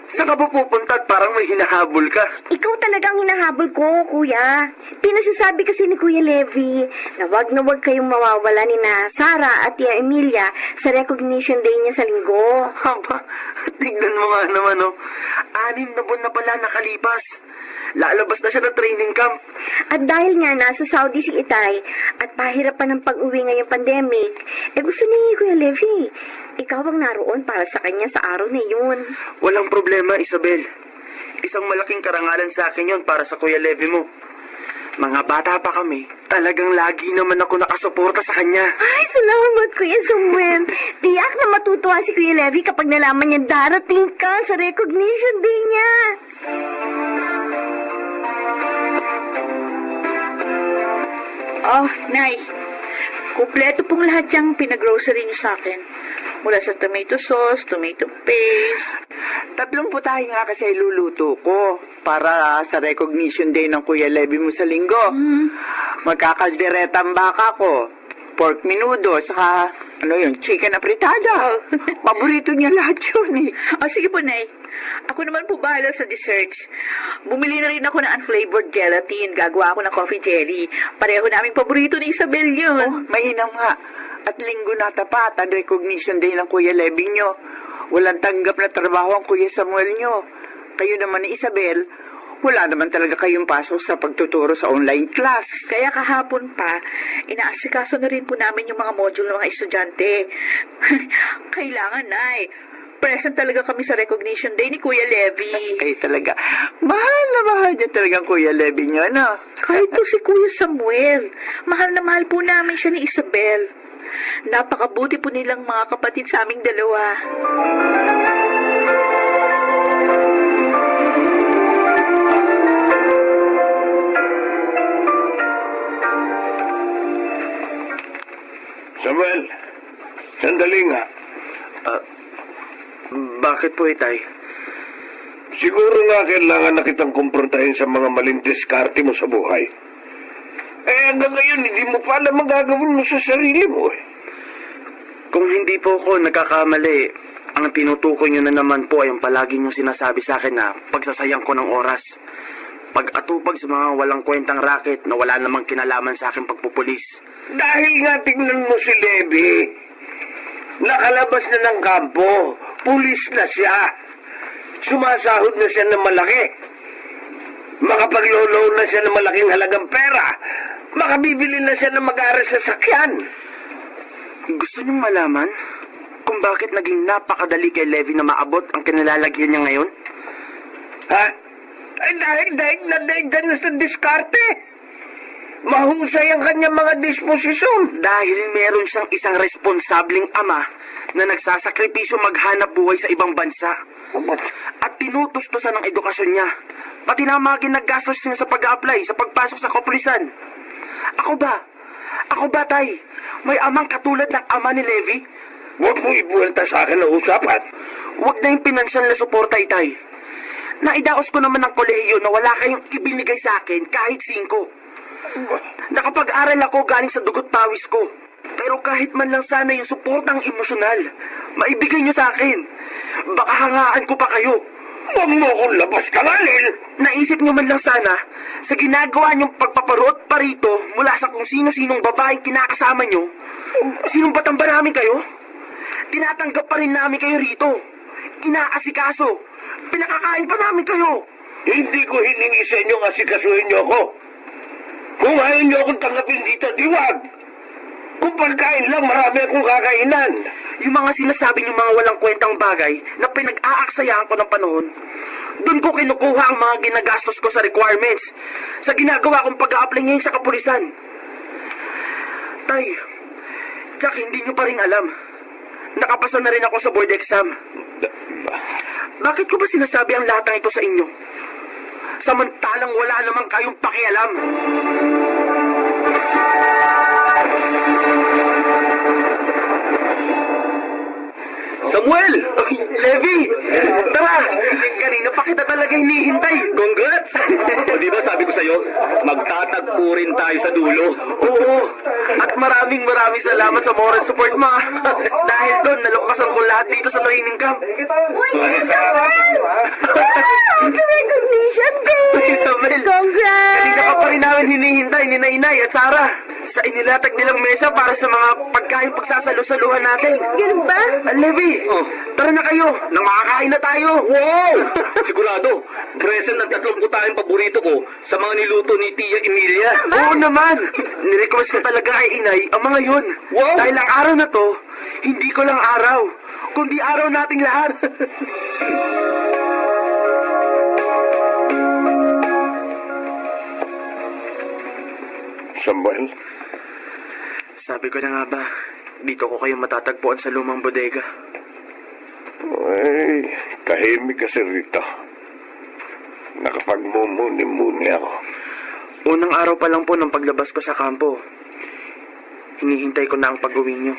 Saan ka po pupunta at parang may hinahabol ka? Ikaw talagang hinahabol ko, kuya. Pinasasabi kasi ni Kuya Levy na wag kayong mawawala ni na Sara at Tia Emilia sa recognition day niya sa linggo. Haba, tignan mo nga naman, oh. 6 na buwan na pala nakalipas. Lalabas na siya ng training camp. At dahil nga nasa Saudi si Itay at pahirap pa ng pag-uwi ngayong pandemic, gusto ni Kuya Levy, ikaw ang naroon para sa kanya sa araw na yun. Walang problema, Isabel. Isang malaking karangalan sa akin yon para sa Kuya Levy mo. Mga bata pa kami, talagang lagi naman ako nakasuporta sa kanya. Ay, salamat, Kuya Samuel. Tiyak na matutuwa si Kuya Levy kapag nalaman niya darating ka sa recognition day niya. Oh, Nay. Kumpleto pong lahat yung pinag-grocery niyo sa akin. Mula sa tomato sauce, tomato paste. 3 putahe nga kasi iluluto ko para sa recognition day ng Kuya Levy mo sa linggo. Magkakaldereta ang baka ko, pork menudo, saka chicken apritada. Paborito niya lahat yun eh. Oh, sige po, Nay. Ako naman po bahala sa desserts. Bumili na rin ako ng unflavored gelatin. Gagawa ako ng coffee jelly. Pareho naming paborito ni Isabel yun. Oh, mainam nga. At linggo na tapat ang recognition day ng Kuya Levy nyo. Walang tanggap na trabaho ang Kuya Samuel nyo. Kayo naman ni Isabel, wala naman talaga kayong pasok sa pagtuturo sa online class. Kaya kahapon pa, inaasikaso na rin po namin yung mga module ng mga estudyante. Kailangan, Nay. Present talaga kami sa recognition day ni Kuya Levy. Ay talaga, mahal na mahal niya talagang Kuya Levy niyo, ano? Kahit po si Kuya Samuel, mahal na mahal po namin siya ni Isabel. Napakabuti po nilang mga kapatid sa aming dalawa. Samuel, sandali nga. Bakit po, Itay? Siguro nga kailangan na kitang kumprontahin sa mga maling diskarte mo sa buhay. Hanggang ngayon, hindi mo pa alam ang gagawin mo sa sarili mo eh. Kung hindi po ako nagkakamali, ang tinutukoy niyo na naman po ay ang palagi niyong sinasabi sa akin na pagsasayang ko ng oras. Pag-atupag sa mga walang kwentang racket na wala namang kinalaman sa akin pagpupulis. Dahil nga tingnan mo si Levy. Nakalabas na ng kampo. Pulis na siya. Sumasahod na siya ng malaki. Makapagloloan na siya ng malaking halagang pera. Makabibili na siya ng mag-aaral sa sakyan. Gusto niyong malaman kung bakit naging napakadali kay Levy na maabot ang kinalalagyan niya ngayon? Ha? Ay dahil ka na sa diskarte. mahusay ang kanyang mga disposisyon. Dahil meron siyang isang responsabling ama na nagsasakripisyo maghanap buhay sa ibang bansa. At tinutustusan ng edukasyon niya. Pati na mga ginagastos niya sa pag-a-apply, sa pagpasok sa kapulisan. Ako ba, Tay? May amang katulad ng ama ni Levi? Huwag mo ibuwelta sa akin ang usapan. Huwag na yung pinansyal na suporta, Tay. Naidaos ko naman ng kolehiyo na wala kayong ibinigay sa akin kahit 5. Nakapag-aral ako galing sa dugot pawis ko. Pero kahit man lang sana yung suportang emosyonal, maibigay nyo sa akin. Baka hangaan ko pa kayo. Huwag mo akong labas ka ngalil! Naisip nyo man lang sana, sa ginagawa nyong pagpaparot pa rito mula sa kung sino-sinong babaeng kinakasama nyo, sinong batang ba namin kayo? Tinatanggap pa rin namin kayo rito. Inaasikaso. Pinakakain pa namin kayo. Hindi ko hiningi sa inyo asikasuhin nyo ako. Kung ayaw nyo akong tanggapin dito, diwag. Kung pagkain lang, marami akong kakainan. Yung mga sinasabi nyo mga walang kwentang bagay na pinag-aaksayaan ko ng panahon, doon ko kinukuha ang mga ginagastos ko sa requirements, sa ginagawa kong pag-a-apply ngayon sa kapulisan. Tay, Jack, hindi nyo pa rin alam. Nakapasa na rin ako sa board exam. Bakit ko ba sinasabi ang lahat ng ito sa inyo? Samantalang wala namang kayong pakialam. Samuel! Levi! Tara! Kanina pa kita talaga hinihintay. Congrats! O di ba sabi ko sa'yo, magtatagpo rin tayo sa dulo. Oo. At maraming salamat sa moral support mo. Dahil doon, nalukpasan ko lahat dito sa training camp. Uy, Samuel! Wow! Recognition day! Isabel! Congrats! Kanina ka pa rin namin hinihintay ni Nainay at Sarah. Sa inilatag nilang mesa para sa mga pagkain pagsasalo-saluhan natin. Ganun ba? Levi, tara na kayo. Nang makakain na tayo. Wow! Sigurado, present ng tatlong putahing paborito ko sa mga niluto ni Tia Emilia. Oo naman. Nirequest ko talaga kay Inay ang mga yun. Wow! Dahil ang araw na to, hindi ko lang araw, kundi araw nating lahat. Samuel, Sabi ko na nga ba, dito ko kayo matatagpuan sa lumang bodega. ay, tahimik kasi rito. Nakapagmumuni-muni ako. Unang araw pa lang po ng paglabas ko sa kampo, hinihintay ko na ang pag-uwi nyo.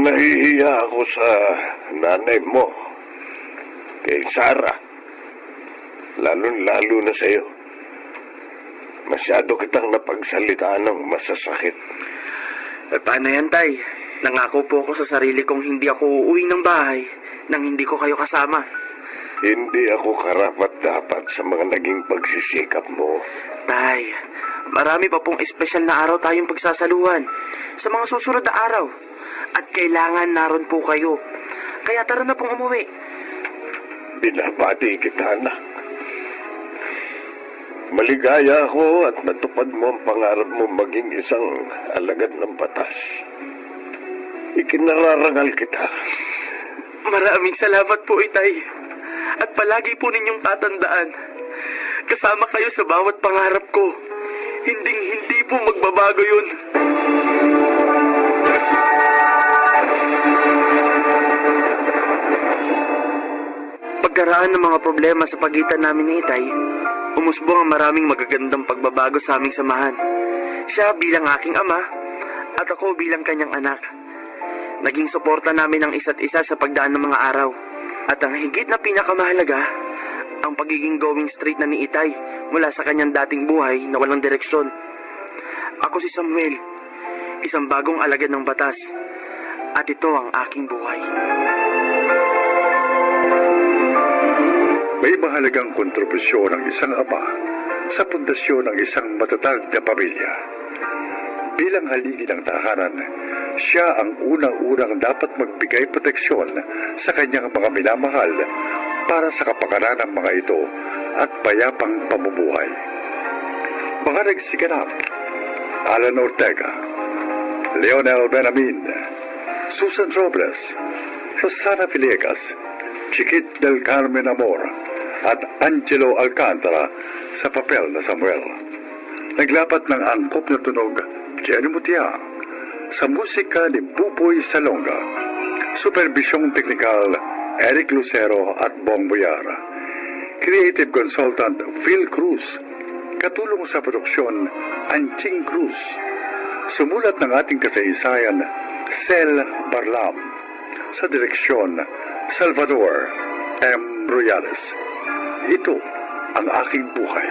Nahihiya ako sa nanay mo, kay Sarah, lalo na sa'yo. Masyado kitang napagsalitaan ng masasakit. Paano yan, Tay? Nangako po ako sa sarili kong hindi ako uuwi ng bahay nang hindi ko kayo kasama. Hindi ako karapat-dapat sa mga naging pagsisikap mo. Tay, marami pa pong espesyal na araw tayong pagsasaluhan sa mga susunod na araw. At kailangan naroon po kayo. Kaya tara na pong umuwi. Binabati kita, anak. Maligaya ako at natupad mo ang pangarap mo maging isang alagad ng batas. Ikinararangal kita. Maraming salamat po, Itay. At palagi po ninyong tatandaan, kasama kayo sa bawat pangarap ko. Hinding-hindi po magbabago yun. Pagkaraan ng mga problema sa pagitan namin ni Itay, umusbong ang maraming magagandang pagbabago sa aming samahan. Siya bilang aking ama, at ako bilang kanyang anak. Naging suporta namin ang isa't isa sa pagdaan ng mga araw. At ang higit na pinakamahalaga, ang pagiging going straight na ni Itay mula sa kanyang dating buhay na walang direksyon. Ako si Samuel, isang bagong alagad ng batas. At ito ang aking buhay. May mahalagang kontribusyon ng isang ama sa pundasyon ng isang matatag na pamilya. Bilang haligi ng tahanan, siya ang unang-unang dapat magbigay proteksyon sa kanyang mga minamahal para sa kapakanan ng mga ito at payapang pamumuhay. Mga nagsiganap, Alan Ortega, Leonel Benamin, Susan Robles, Rosana Villegas, Chiquit del Carmen Amor, at Angelo Alcantara sa papel na Samuel. Naglapat ng angkop na tunog, Jenny Mutia. Sa musika ni Buboy Salonga. Supervisyong teknikal, Eric Lucero at Bong Boyar. Creative Consultant, Phil Cruz. Katulong sa produksyon, Anching Cruz. Sumulat ng ating kasaysayan, Sel Barlam. Sa direksyon, Salvador M. Royales. Ito ang aking buhay.